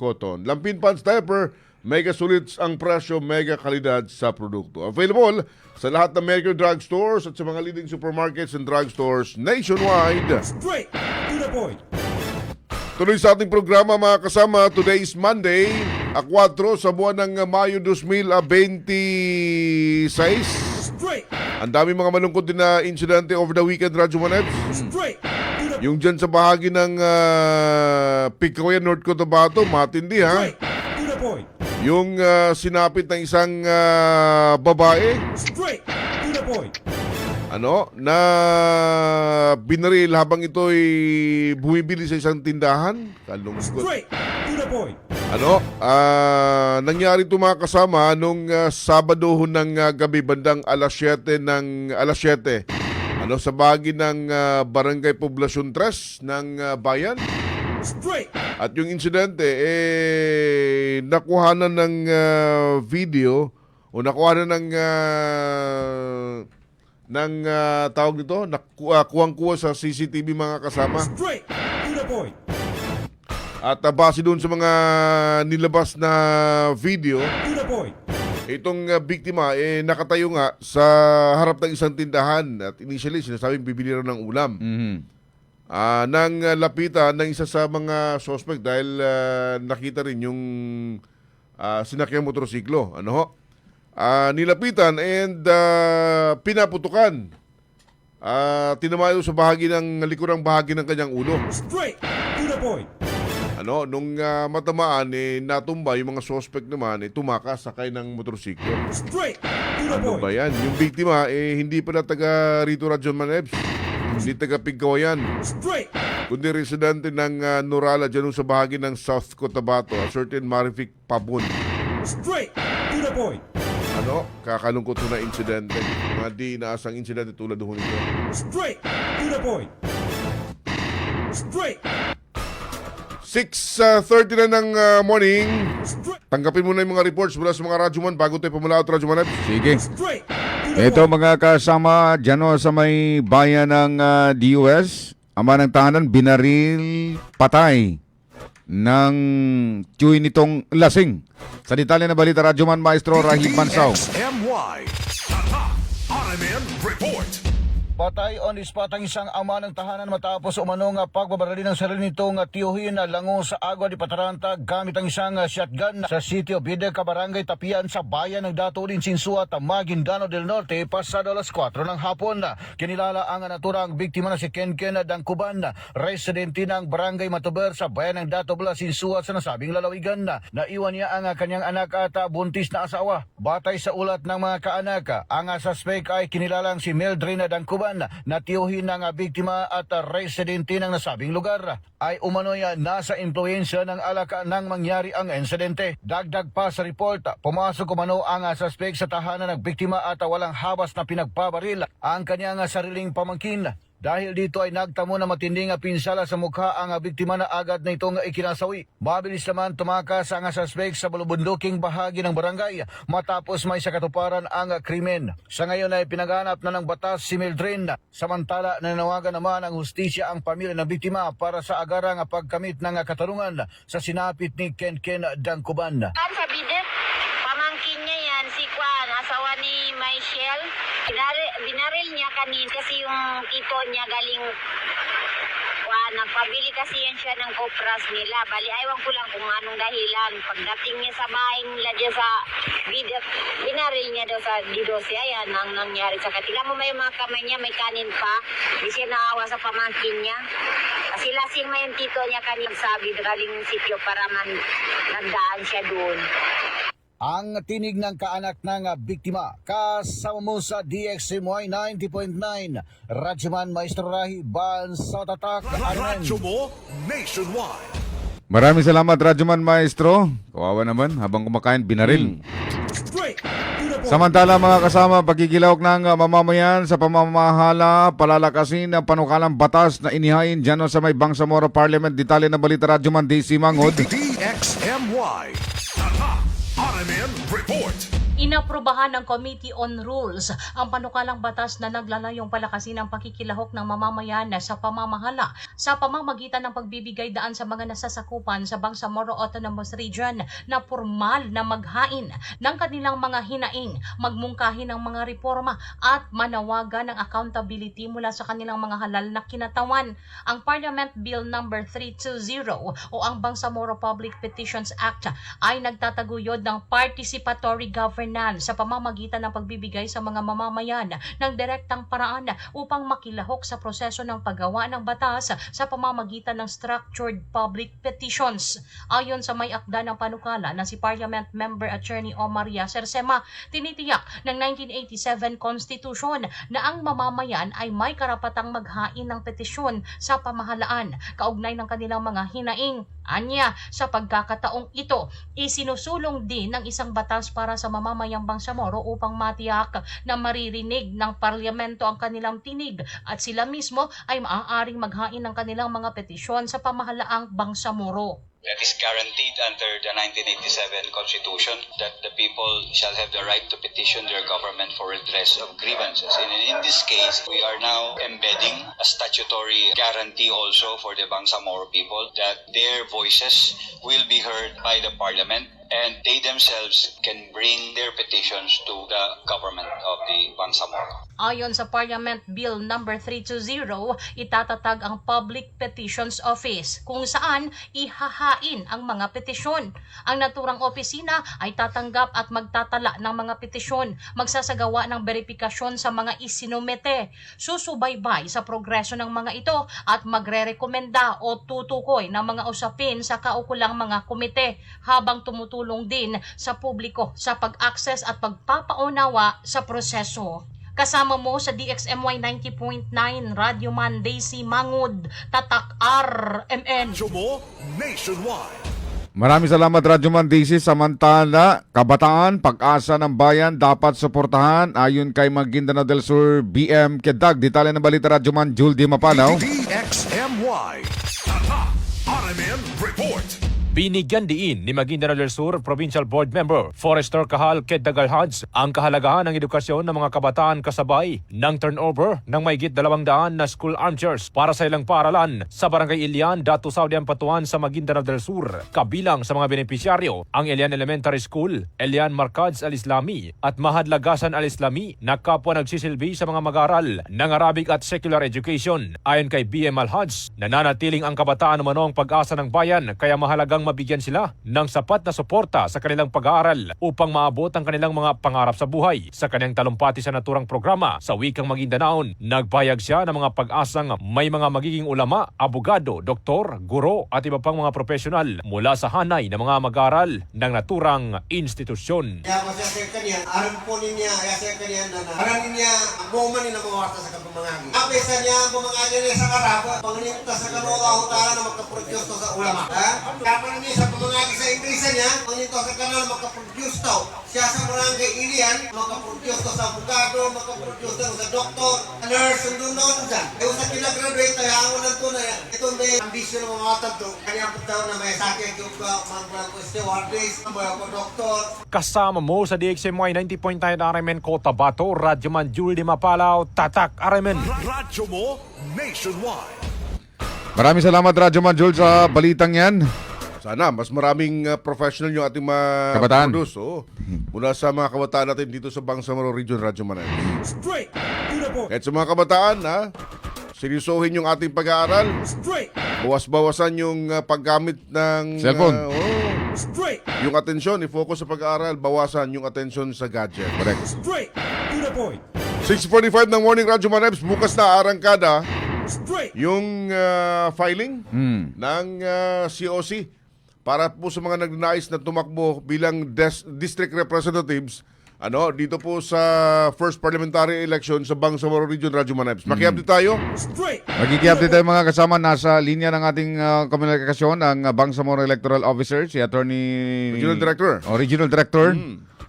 cotton. Lampin Pants Diaper, mega sulit ang presyo, mega kalidad sa produkto. Available sa lahat ng major drugstores at sa mga leading supermarkets and drugstores nationwide. Straight to the point. Tuloy sa ating programa mga kasama, today is Monday, 4 sa buwan ng Mayo 2026. Ang dami mga malungkot din na insidente over the weekend, Radyo Manebs. Yung dyan sa bahagi ng Picawayan, North Cotabato, matindi ha. Yung sinapit ng isang babae. Na binaril habang ito'y bumibili sa isang tindahan. Kalungkot. Nangyari ito mga kasama nung Sabado ng gabi bandang alas 7 sa bahagi ng Barangay Poblacion 3 ng bayan. At yung insidente nakuhanan ng video o nakuhanan ng tawag nito, kuwang-kuha sa CCTV mga kasama. At base doon sa mga nilabas na video, itong biktima nakatayo nga sa harap ng isang tindahan at initially sinasabing bibili raw ng ulam. Nang lapitan ng isa sa mga suspect dahil nakita rin yung sinakyang motorsiklo. Nilapitan and pinaputukan. Tinamayo sa bahagi ng likurang bahagi ng kanyang ulo. Straight to the point. Nung matamaan, natumba yung mga suspect naman, tumakas sakay ng motorsiklo. Straight to the point. Ba yan? Yung biktima, hindi pala taga Rito Radyo Manebs. Hindi taga Picawayan. Straight. Kundi residente ng Norala dyan sa bahagi ng South Cotabato, a certain Marific Pabon. Straight to the point. Kakalungkot na insidente. Mga di inaasang insidente tulad doon ito. Straight to the point. Straight. 6:30 na ng morning. Tanggapin muna yung mga reports mula sa mga Radyo Man bago tayo pumulaot, Radyo Man. Sige. Ito mga kasama dyan sa may bayan ng DUS. Ama ng tahanan, binaril patay ng tiyuy nitong lasing. Sa detalye na balita, Radyo Man Maestro Rahim Mansaw. MY Tatak RMN Report. Patay on the spot ang isang ama ng tahanan matapos umanong pagbabarili ng sarili nitong tiyuhin na lango sa Agua de Pataranta gamit ang isang shotgun sa sitio Bideca, Barangay Tapian sa bayan ng Datulin, Sinsuat, Maguindano del Norte pasado alas 4 ng hapon. Kinilala ang naturang biktima na si Kenken Dangkuban, residente ng Barangay Matuber sa bayan ng Datobla, Sinsuat sa nasabing lalawigan. Naiwan niya ang kanyang anak at buntis na asawa. Batay sa ulat ng mga kaanak, ang suspect ay kinilalang si Mildred Dangkuban na tiyuhin ng biktima at residente ng nasabing lugar. Ay umano'y nasa impluensya ng alak nang mangyari ang insidente. Dagdag pa sa report, pumasok umano ang suspect sa tahanan ng biktima at walang habas na pinagbabaril ang kanyang sariling pamangkin. Dahil dito ay nagtamo na matinding pinsala sa mukha ang biktima na agad na itong ikinasawi. Mabilis naman tumakas ang suspect sa bulubunduking bahagi ng barangay matapos may sakatuparan ang krimen. Sa ngayon ay pinaghanap na ng batas si Mildred. Samantala nanawagan naman ang hustisya ang pamilya ng biktima para sa agarang pagkamit ng katarungan sa sinapit ni Kenken Dangkuban. Sa bidet, pamangkin niya yan, si Kwan, asawa ni Michelle. Binaril niya kanina kasi yung tito niya galing nagpabili kasi yan siya ng kopras nila. Bali, aywan ko lang kung anong dahilan. Pagdating niya sa bahay nila dyan sa bidet, binaril niya daw sa D12. Ayan ang nangyari sa katila mo. May mga kamay niya, may kanin pa. Di siya naawa sa pamangkin niya. Kasi lasing may yung tito niya kanina sabi galing sityo para nagdaan siya doon. Ang tinig ng kaanak ng biktima, kasama mo sa DXMY 90.9, Radyoman Maestro Rahi, Bansa Tatak, Radyo mo nationwide. Maraming salamat, Radyoman Maestro. Kawawa naman, habang kumakain, binaril. Samantala mga kasama, pagkikilawak ng mamamayan sa pamamahala, palalakasin ang panukalang batas na inihain dyan sa may Bangsamoro Parliament. Detalye ng balita, Radyoman DC Mangod. DXMY RMN Report. Inaprubahan ng Committee on Rules ang panukalang batas na naglalayong palakasin ang pakikilahok ng mamamayan sa pamamahala sa pamamagitan ng pagbibigay daan sa mga nasasakupan sa Bangsamoro Autonomous Region na formal na maghain ng kanilang mga hinaing, magmungkahi ng mga reforma at manawagan ng accountability mula sa kanilang mga halal na kinatawan. Ang Parliament Bill No. 320 o ang Bangsamoro Public Petitions Act ay nagtataguyod ng participatory governance sa pamamagitan ng pagbibigay sa mga mamamayan ng direktang paraan upang makilahok sa proseso ng paggawa ng batas sa pamamagitan ng structured public petitions. Ayon sa may akda ng panukala na si Parliament Member Attorney Omar Yasser Sema, tinitiyak ng 1987 Constitution na ang mamamayan ay may karapatang maghain ng petisyon sa pamahalaan kaugnay ng kanilang mga hinaing. Anya, sa pagkakataong ito, isinusulong din ng isang batas para sa mamamayang Bangsamoro upang matiyak na maririnig ng parlamento ang kanilang tinig at sila mismo ay maaaring maghain ng kanilang mga petisyon sa pamahalaang Bangsamoro. That is guaranteed under the 1987 Constitution, that the people shall have the right to petition their government for redress of grievances. And in this case, we are now embedding a statutory guarantee also for the Bangsamoro people that their voices will be heard by the parliament and they themselves can bring their petitions to the government of the Bangsamoro. Ayon sa Parliament Bill No. 320, itatatag ang Public Petitions Office kung saan ihahain ang mga petisyon. Ang naturang opisina ay tatanggap at magtatala ng mga petisyon, magsasagawa ng verifikasyon sa mga isinumete, susubaybay sa progreso ng mga ito at magrerekomenda o tutukoy ng mga usapin sa kaukulang mga komite habang tumutulong din sa publiko sa pag-access at pagpapaunawa sa proseso. Kasama mo sa DXMY 90.9 Radyoman Daisy Mangod, Tatak RMN. Mo nationwide. Maraming salamat, Radyoman DC. Samantala, kabataan, pag-asa ng bayan dapat suportahan ayon kay Maguindanao del Sur BM Kedag. Detalye ng balita, Radyoman Jul Di Mapanaw. DXMY Tatak RMN Report. Binigyan diin ni Maguindanao del Sur Provincial Board Member Forester Kahal Kedagalhads ang kahalagahan ng edukasyon ng mga kabataan kasabay ng turnover ng mahigit 200 na school armchairs para sa ilang paaralan sa Barangay Ilian, Datu Saudi Ampatuan sa Maguindanao del Sur. Kabilang sa mga benepisyaryo ang Ilian Elementary School, Ilian Marcads Al-Islami at Mahadlagasan Al-Islami na kapwa nagsisilbi sa mga mag-aaral ng Arabic at secular education. Ayon kay BM Alhads, nananatiling ang kabataan umano ang pag-asa ng bayan kaya mahalagang mabigyan sila ng sapat na suporta sa kanilang pag-aaral upang maabot ang kanilang mga pangarap sa buhay. Sa kanyang talumpati sa naturang programa sa wikang Maguindanaon, nagpahayag siya ng mga pag-asang may mga magiging ulama, abogado, doktor, guro at iba pang mga profesional mula sa hanay ng mga mag-aaral ng naturang institusyon. Kaya masasaya kaniya, aram po niya, ayasaya kaniya na aram niya, agboman niya na mawata sa kapamangagi. Apesa niya, pamangagi niya sa karabo, panginita sa kanuwa-hutara na magkaproduce sa ulama. Kapan niya sa pamangagi sa Inglesa niya, panginita sa kanal magkaproduce to. Siya sa barangay Ilian, magkaproduce to sa abogado, magkaproduce to sa doktor, nurse, sundunon dyan. Ewan sa kinagraduate tayo, hangon ng tunay. Ito may ambisyon ng mga watag to. Kanya po tayo na may sakit yung mga stewardess, mga doktor. Kasama mo sa DXMY 90.9 RMN Cotabato, Radyoman Julie Mapalaw, Tatak RMN. Radyo mo nationwide. Maraming salamat Radyo Manjul sa balitang yan. Sana mas maraming professional yung ating mga Kabataan. produce. Mula sa mga kabataan natin dito sa Bangsamoro Region, Radyo Manay. Straight to the point. Kahit sa mga kabataan, seryosohin yung ating pag-aaral. Straight. Bawas-bawasan yung paggamit ng Cellphone. Straight. Yung atensyon, i-focus sa pag-aaral, bawasan yung atensyon sa gadget. Correct. Straight to the point. 6:45 ng morning, Radyo Manebs. Bukas na arangkada Straight. yung filing ng COC para po sa mga nagnanais na tumakbo bilang district representatives dito po sa first parliamentary election sa Bangsamoro Region, Radyo Manebs. Maki-update tayo. Magkiki-update tayo mga kasama. Nasa linya ng ating komunikasyon ang Bangsamoro Electoral Officer, si Attorney... Regional Director. Regional Director.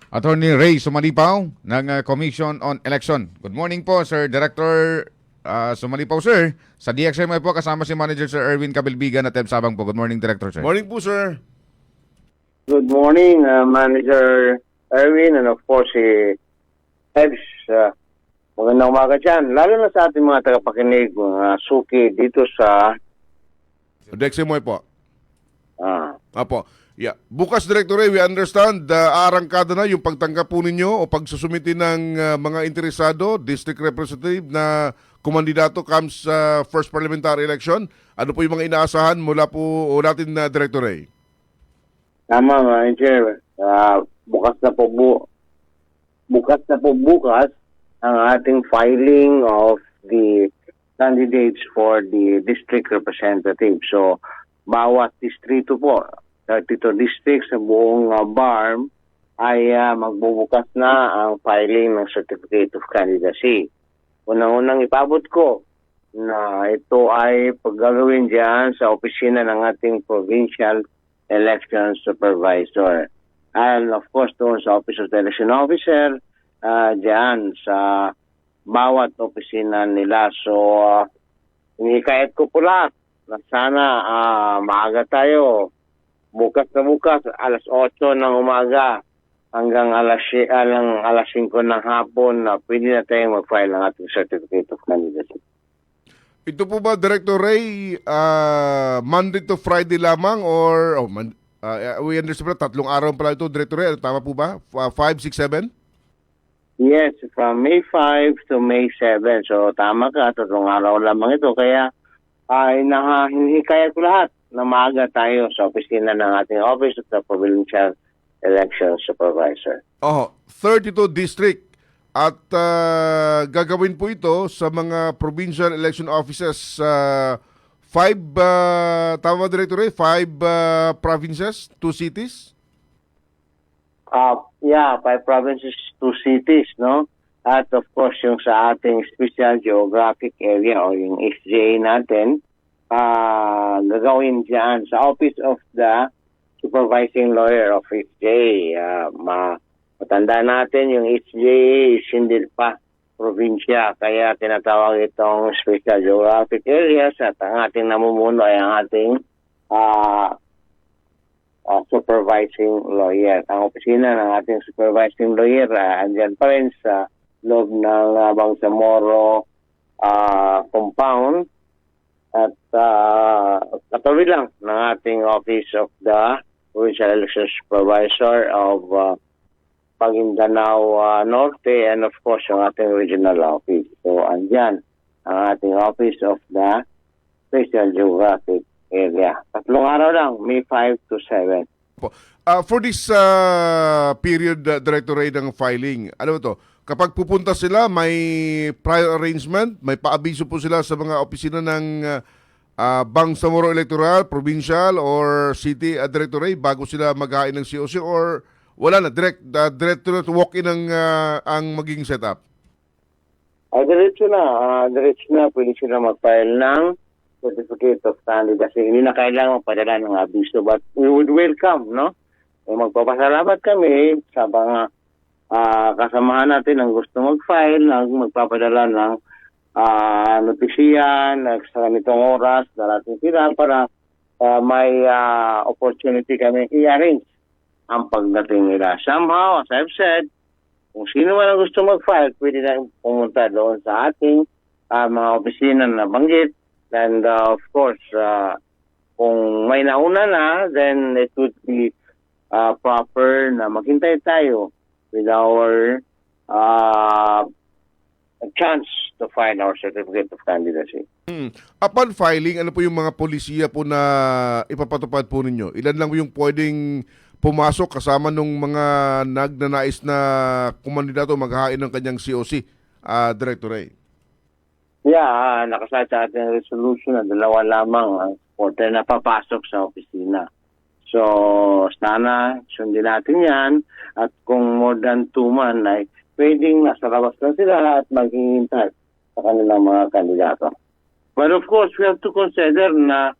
Attorney Ray Sumalipaw ng Commission on Election. Good morning po, Sir Director Sumalipaw, sir. Sa DXMI po, kasama si Manager Sir Erwin Cabilbigan at Eb Sabang po. Good morning, Director, sir. Morning po, sir. Good morning, Manager Erwin, and of course, si Ebs. Magandang umaga dyan. Lalo na sa ating mga tagapakinig, mga suki dito sa... DXMI po. Apo. Yeah. Bukas, Director Ray, we understand, arangkada na yung pagtanggap po ninyo o pagsusumiti ng mga interesado, district representative na kumandidato comes sa first parliamentary election. Ano po yung mga inaasahan mula po natin na Director Ray? Tama, Manager. Bukas na po bukas ang ating filing of the candidates for the district representative. So, bawat distrito po, 32 districts sa buong BARM ay magbubukas na ang filing ng Certificate of Candidacy. Unang-unang ipabot ko na ito ay paggagawin dyan sa opisina ng ating Provincial Election Supervisor. And of course, doon sa Office of the Election Officer, dyan sa bawat opisina nila. So, inikayat ko po lahat na sana maaga tayo. Bukas na bukas, alas 8 ng umaga hanggang alas 5 ng hapon na pwede na tayong mag-file ng ating Certificate of Candidacy. Ito po ba, Director Ray, Monday to Friday lamang or we understand na 3 araw pala ito, Director Ray? Tama po ba? 5, 6, 7? Yes, from May 5 to May 7. So tama ka, 3 araw lamang ito. Kaya hinihikayat ko lahat na maaga tayo sa opisina ng ating Office of the Provincial Election Supervisor. 32 district at gagawin po ito sa mga provincial election offices 5 tama, Director Ray? 5 provinces, 2 cities? 5 provinces, 2 cities, no? At of course, yung sa ating Special Geographic Area o yung SGA natin, gagawin dyan sa Office of the Supervising Lawyer of SGA. Matanda natin yung SGA is hindi pa probinsya, kaya tinatawag itong Special Geographic Areas at ang ating namumuno ay ang ating supervising lawyer. Ang opisina ng ating supervising lawyer andyan pa rin sa loob ng Bangsamoro compound at katabi lang ng ating Office of the Provincial Election Supervisor of Maguindanao Norte and of course yung ating regional office. So andyan ang ating Office of the Special Geographic Area. 3 araw lang, May 5 to 7. For this period, Director Ray, ng filing, ano to? Kapag pupunta sila, may prior arrangement, may paabiso po sila sa mga opisina ng Bangsamoro Electoral, Provincial, or City, Director Ray, bago sila maghain ng COC, or wala na, direct to walk-in ang magiging setup? Diretso na, pwede sila mag-file ng Certificate of Candidacy. Hindi na kailangan magpadala ng abiso, but we would welcome, no? Magpapasalamat kami sa mga kasamahan natin ang gusto mag-file, magpapadala ng notisiyan, sa ganitong oras, darating sila para may opportunity kami i-arrange ang pagdating nila. Somehow, as I've said, kung sino man ang gusto mag-file, pwede na pumunta doon sa ating mga opisina na banggit. And of course, kung may nauna na, then it would be proper na maghintay tayo with our chance to file our Certificate of Candidacy. Upon filing, ano po yung mga polisiya po na ipapatupad po ninyo? Ilan lang yung pwedeng pumasok kasama nung mga nagnanais na kumandidato maghain ng kanyang COC, Director Ray? Yeah, nakasaad sa ating resolution na 2 lamang ang supporter na papasok sa opisina. So, sana sundin natin yan at kung more than 2 man ay pwedeng nasa labas na sila at maghihintay sa kanilang mga kandidato. But of course, we have to consider na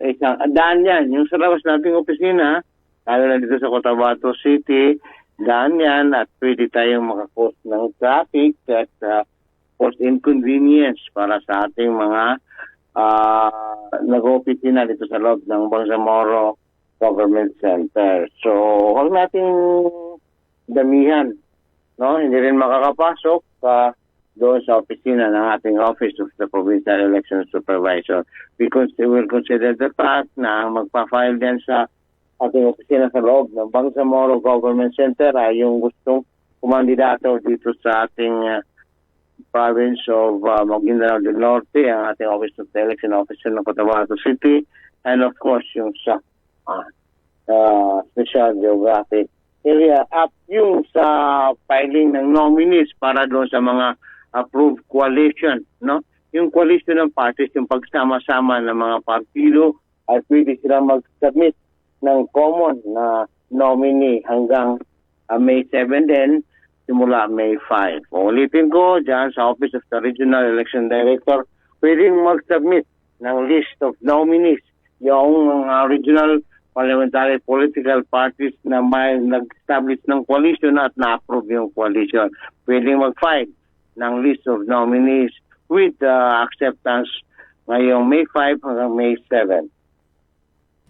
isang daan yan. Yung sa labas nating opisina, lalo na dito sa Cotabato City, daan yan at pwede tayong makakos ng traffic at cause inconvenience para sa ating mga nag-opisina dito sa loob ng Bangsamoro Government Center. So, huwag nating damihan, no? Hindi rin makakapasok doon sa opisina ng ating Office of the Provincial Election Supervisor because they will consider the fact na magpa-file din sa ating opisina sa loob ng Bangsamoro Government Center ay yung gustong kumandidato dito sa ating province of Maguindanao del Norte, ang ating Office of the Election Officer ng Cotabato City, and of course yung sa Special Geographic Area at yung sa filing ng nominees para doon sa mga approved coalition, no? Yung coalition ng parties, yung pagsama-sama ng mga partido ay pwede sila mag-submit ng common na nominee hanggang May 7 din, simula May 5. Ulitin ko, dyan sa Office of the Regional Election Director, pwedeng mag-submit ng list of nominees yung regional parliamentary political parties na may nag-establish ng coalition at na-approve yung coalition. Pwedeng mag-file ng list of nominees with acceptance ngayong May 5 hanggang May 7.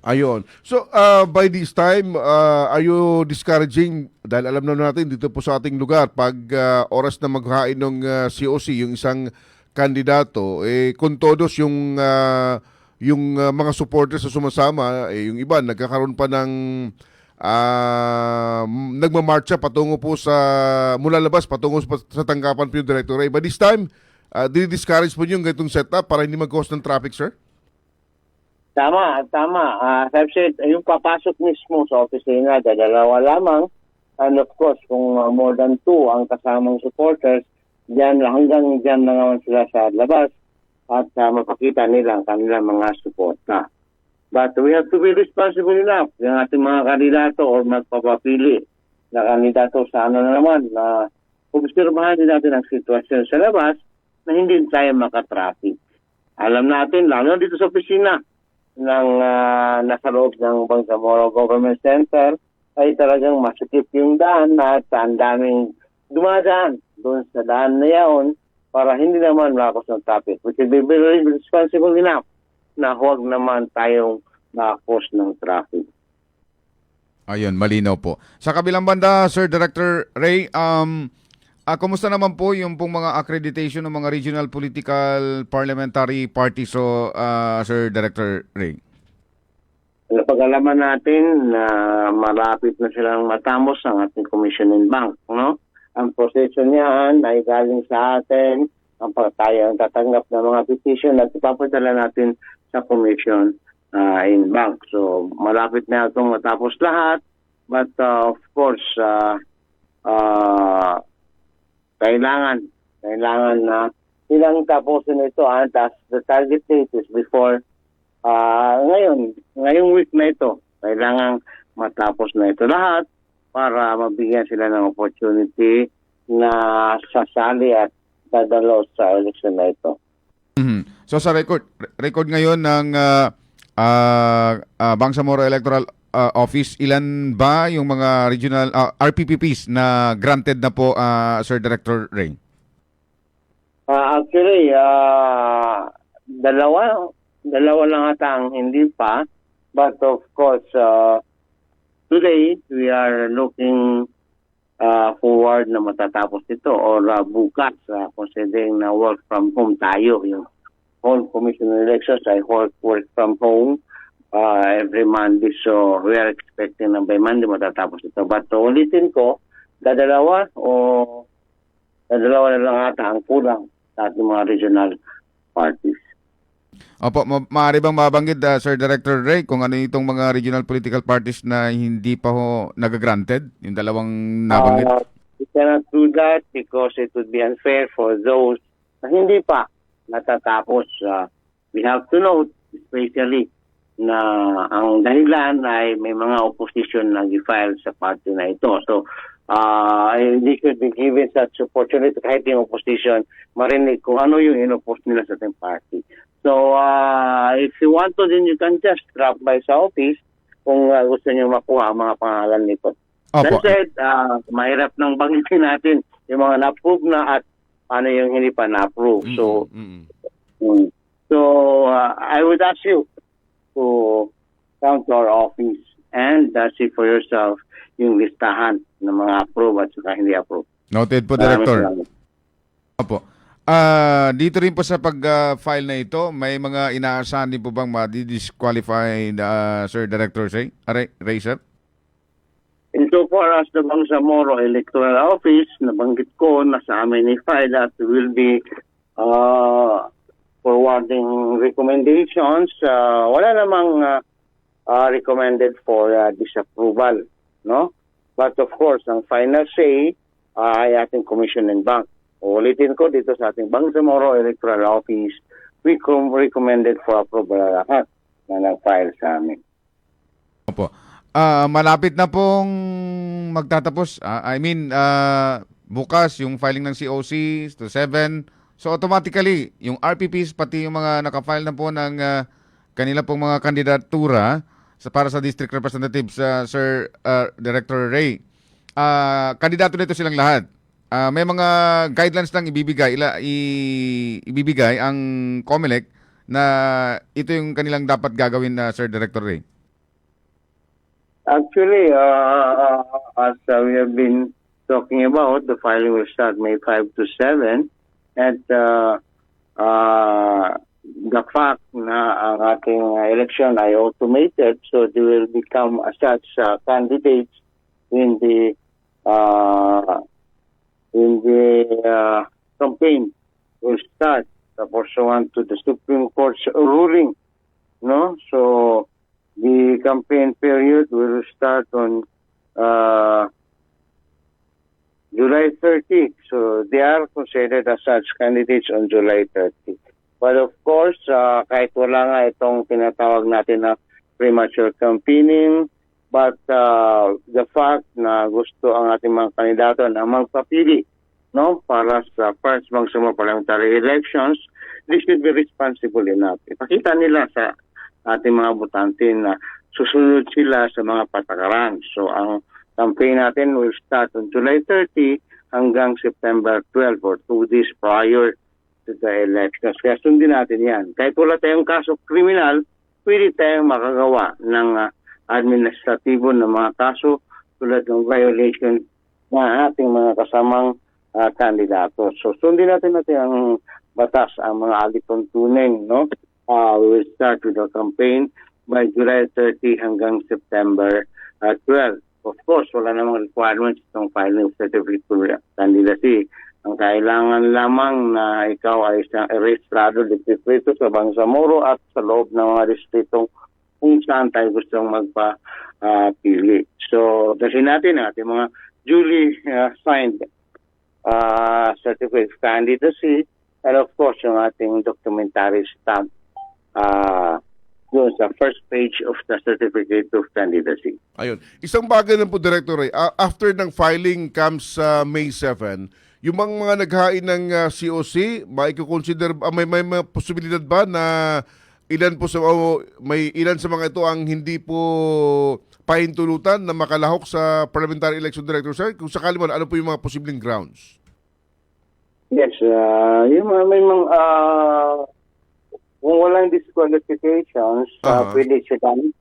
Ayon. So, by this time, are you discouraging, dahil alam na natin dito po sa ating lugar, pag oras na maghain ng COC, yung isang kandidato, kung todos yung mga supporters sa sumasama, yung iba, nagkakaroon pa ng nagmamarcha patungo po sa, mula labas, patungo sa tanggapan po yung Director Ray. By this time, discourage po yung ganitong setup para hindi mag-cause ng traffic, sir? Tama. As I've said, yung papasok mismo sa opisina, 2 lamang. And of course, kung more than 2 ang kasamang supporters, hanggang dyan na naman sila sa labas at mapakita nila ang kanilang mga suporta. But we have to be responsible enough. Yung ating mga kandidato o magpapapili na kandidato sa na naman na obserbahan din natin ang sitwasyon sa labas na hindi tayo makatraffic. Alam natin, lalo dito sa opisina, ng nasa loob ng Bangsamoro Government Center ay talagang masikip yung daan at ang daming dumadaan doon sa daan na yaon para hindi naman makakos ng traffic. We should be very responsible enough na huwag naman tayong makakos ng traffic. Ayun, malinaw po. Sa kabilang banda, Sir Director Ray, kumusta naman po yung pong mga accreditation ng mga regional political parliamentary parties, Sir Director Ray? Napag-alaman natin na malapit na silang matamos ang ating Commission in Bank, no? Ang proseso niyan ay galing sa atin, tayo ang tatanggap ng mga petition at ipapadala natin sa Commission in Bank. So, malapit na itong matapos lahat, but of course, kailangan na silang tapusin ito. The target date is before ngayong week na ito, kailangan matapos na ito lahat para mabigyan sila ng opportunity na sasali at dadalo sa election na ito. So sa record ngayon ng Bangsamoro Electoral Office, ilan ba yung mga regional RPPPs na granted na po, Sir Director Ray? Actually, dalawa lang ata ang hindi pa. But of course, today we are looking forward na matatapos ito or bukas, considering na work from home tayo. Yung whole Commission on Elections ay work from home every Monday. So we are expecting na by Monday matatapos ito. But ulitin ko, dadalawa na lang ata ang kulang sa ating mga regional parties. Opo, maaari bang mabanggit, Sir Director Ray, kung ano itong mga regional political parties na hindi pa ho nag-granted, yung dalawang nabanggit? We cannot do that because it would be unfair for those na hindi pa natatapos. We have to note, especially, na ang dahilan ay may mga opposition na gi-file sa party na ito. So, hindi should be given such opportunity kahit yung opposition marinig kung ano yung in-oppose nila sa ating party. So, if you want to, then you can just drop by sa office kung gusto niyo makuha ang mga pangalan nito. That said, mahirap nang banggitin natin yung mga na-approve na at ano yung hindi pa na-approve. So, I would ask you to come to our office and see for yourself yung listahan ng mga approve at saka hindi approve. Noted po, Director. Opo. Dito rin po sa pag-file na ito, may mga inaasahan din po bang ma-disqualify Sir Director Ray, sir? Insofar as the Bangsamoro Electoral Office, nabanggit ko na sa amin i-file that will be forwarding recommendations. Wala namang recommended for disapproval, no? But of course, ang final say ay ating Commission and Bank. Ulitin ko dito sa ating Bangsamoro Electoral Office, we recommended for approval lahat na nag-file sa amin. Opo. Malapit na pong magtatapos. Bukas yung filing ng COC to 7. So automatically, yung RPPs pati yung mga naka-file na po ng kanila pong mga kandidatura para sa district representatives, Sir Director Ray, kandidato nito silang lahat. May mga guidelines lang ibibigay ang COMELEC na ito yung kanilang dapat gagawin, Sir Director Ray. Actually, as we have been talking about, the filing will start May 5 to 7. And the fact na ang ating election ay automated, so they will become as such candidates in the campaign will start pursuant to the Supreme Court's ruling, no? So the campaign period will start on July 30. So they are considered as such candidates on July 30. But of course, kahit wala nga itong tinatawag natin na premature campaigning, but the fact na gusto ang ating mga kandidato na magpapili, no, para sa first Bangsamoro parliamentary elections, they should be responsible enough. Ipakita nila sa ating mga botante na susunod sila sa mga patakaran. So ang campaign natin will start on July 30 hanggang September 12 or 2 days prior to the elections. Kaya sundin natin yan. Kahit wala tayong kaso kriminal, pwede tayong makagawa ng administratibo na mga kaso tulad ng violation ng ating mga kasamang kandidato. So sundin natin ang batas, ang mga alituntunin, no? We will start with the campaign by July 30 hanggang September 12. Of course, wala namang requirements itong filing certificate for candidacy. Ang kailangan lamang na ikaw ay isang rehistrado distrito sa Bangsamoro at sa loob ng mga distrito kung saan tayo gustong magpapili. So, dalhin natin ang ating mga duly signed certificate of candidacy and of course yung ating documentary stamp doon sa first page of the certificate of candidacy. Ayun. Isang bagay lang po, Director Ray. After ng filing comes May 7, yung mga naghain ng COC, maiko-consider, may mga posibilidad ba na may ilan sa mga ito ang hindi po pahintulutan na makalahok sa parliamentary election, Director, sir? Kung sakali man, ano po yung mga posibleng grounds? Yes, yung may mga kung walang disqualifications, pwede silang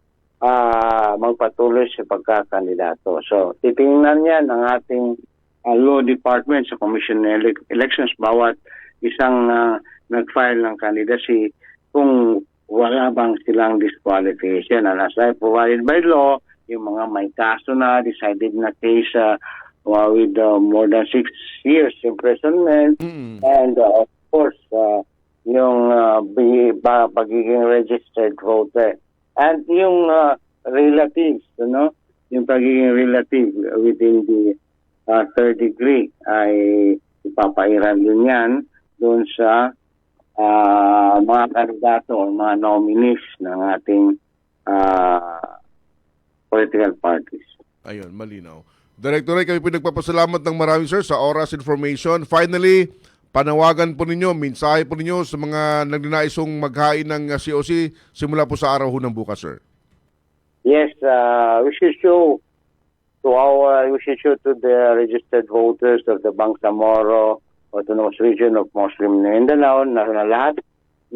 magpatuloy sa pagkakandidato. So, titingnan yan ang ating law department sa Commission on Elections bawat isang nag-file ng candidacy kung wala bang silang disqualification. And as I provided by law, yung mga may kaso na, decided na case with more than 6 years imprisonment, and of course, yung pagiging registered voter. And yung relatives, yung pagiging relative within the third degree ay ipapairan din yan doon sa mga kandidato o mga nominees ng ating political parties. Ayun, malinaw. Director Ray, kami po nagpapasalamat ng marami, sir, sa oras information. Finally, panawagan po ninyo, mensahe po ninyo sa mga nagnanaisong maghain ng COC simula po sa araw ng bukas, sir. Yes, we should show to the registered voters of the Bangsamoro Autonomous Region of Muslim Mindanao na lahat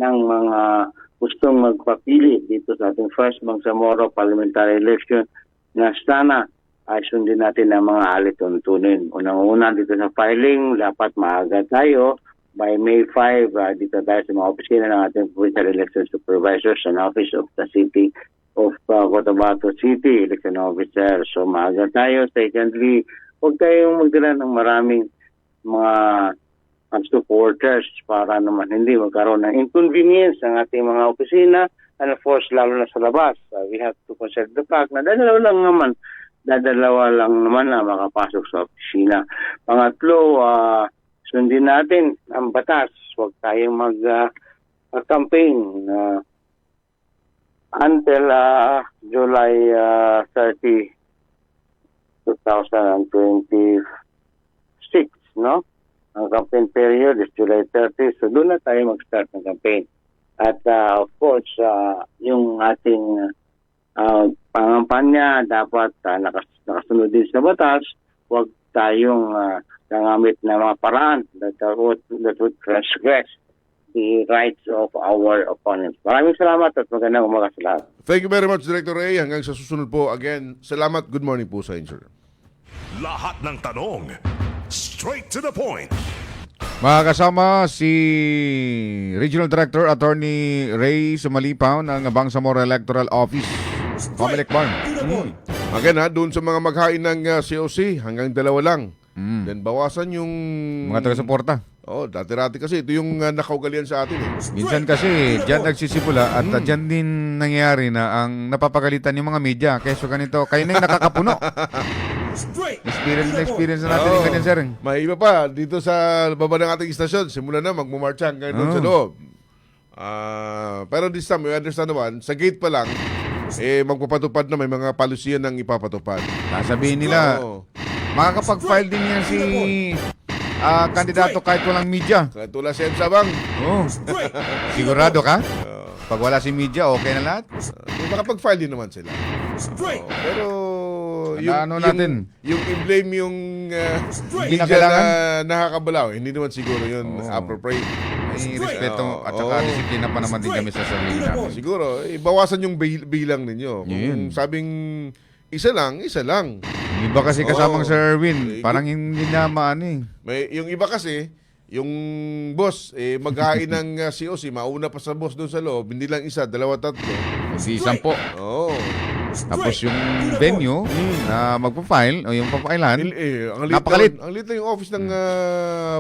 ng mga gustong magpapili dito sa ating first Bangsamoro parliamentary election na sana ay sundin natin ang mga alituntunin. Unang-una dito sa filing, dapat maaga tayo. By May 5, dito tayo sa mga opisina ng ating provincial election supervisors and office of the city of Cotabato City election officer. So maaga tayo. Secondly, huwag tayong magdala ng maraming mga supporters para naman hindi magkaroon ng inconvenience ang ating mga opisina and of course lalo na sa labas. We have to consider the fact na dadalawa lang naman na makapasok sa opisina. Pangatlo, sundin natin ang batas. Huwag tayong mag-campaign until July 30, 2026, no? Ang campaign period is July 30, so doon na tayo mag-start ng campaign. At of course, yung ating pangampanya dapat nakasunod din sa batas. Huwag tayong nangamit na mga paraan that would transgress the rights of our opponents. Maraming salamat at magandang umaga sa lahat. Thank you very much, Director Ray. Hanggang sa susunod po. Again, salamat. Good morning po sa inyo, sir. Lahat ng tanong, straight to the point. Mga kasama si Regional Director Attorney Ray Sumalipaw ng Bangsamoro Electoral Office. Comelec Barn. Again doon sa mga maghain ng COC, hanggang 2 lang. Then bawasan yung mga taga-suporta. Dati-rati kasi ito yung nakaugalian sa atin. Minsan kasi dyan nagsisimula at dyan din nangyayari na ang napapagalitan yung mga media. Keso ganito, kayo na yung nakakapuno. Experience na natin yung ganyan, sir. May iba pa, dito sa baba ng ating istasyon, simula na magmumarcha hanggang doon sa loob. Pero this time, we understand naman, sa gate pa lang, magpapatupad na may mga palusiyan ng ipapatupad. Sasabihin nila, makakapag-file din yan si kandidato kahit walang media. Kahit wala si EDSA bang? Sigurado ka? Pag wala si media, okay na lahat? Makapag-file din naman sila. Pero yung i-blame yung media na nakakabalaw, hindi naman siguro yun appropriate. may respeto at saka disiplina pa naman din kami sa sarili namin. Siguro, bawasan yung bilang ninyo. Kung sabing isa lang. Yung iba kasi kasamang Sir Erwin, parang hindi na maano Yung iba kasi, yung boss, maghain ng COC, mauna pa sa boss doon sa loob, hindi lang isa, dalawa, tatlo. Hindi 10. Oo. Tapos yung venue na magpa-file o yung papailan, napakalit. Ang liit lang yung office ng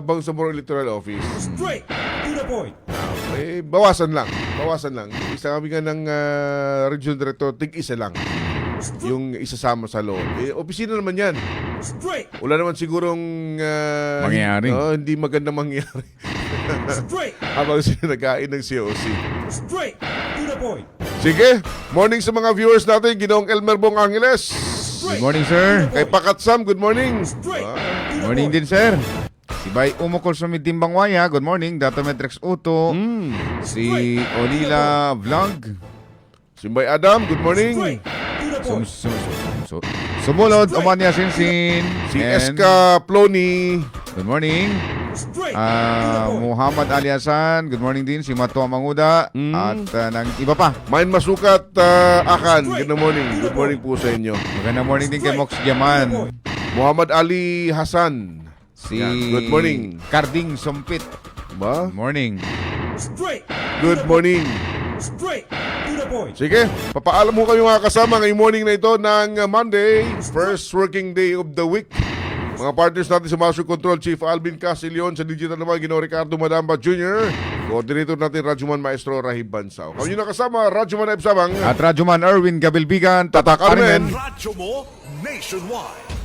Bangsamoro Electoral Office. Straight to the point. Bawasan lang. Isa kami nga ng Regional Director, tig-isa lang. Yung isasama sa loob. Opisina naman yan. Wala naman sigurong mangyayari. Hindi maganda mangyayari. Habang sila nagkain ng COC. Straight to the point. Sige, morning sa mga viewers natin, Ginoong Elmer Bong Angeles. Good morning, sir. Kay Pakat Sam, good morning. Good morning din, sir. Si Bay Umukol sa Timbang Waya, good morning. Data Metrex Uto. Si Olila Vlog. Si Bay Adam, good morning. Sumulod, Omania Sinsin. Si Eska Ploni. Good morning. Muhammad Aliasan, good morning din. Si Mato Manguda. At ng iba pa. Main Masukat Akan, good morning. Good morning po sa inyo. Magandang morning din kay Mox Diaman. Muhammad Ali Hasan. Si good morning. Carding Sumpit. Ba? Good morning. Good morning. Straight to the point. Sige, papaalam mo kami mga kasama ngayong morning na ito ng Monday, first working day of the week. Mga partners natin sa Master Control, Chief Alvin Casilion, sa digital naman, Ginoong Ricardo Madamba Jr., coordinator natin, Radyoman Maestro Rahib Bansao. Kami nakasama, Radyoman F. Sabang. At Radyoman Erwin Gabilbigan, Tatak Armen. Radyo mo nationwide.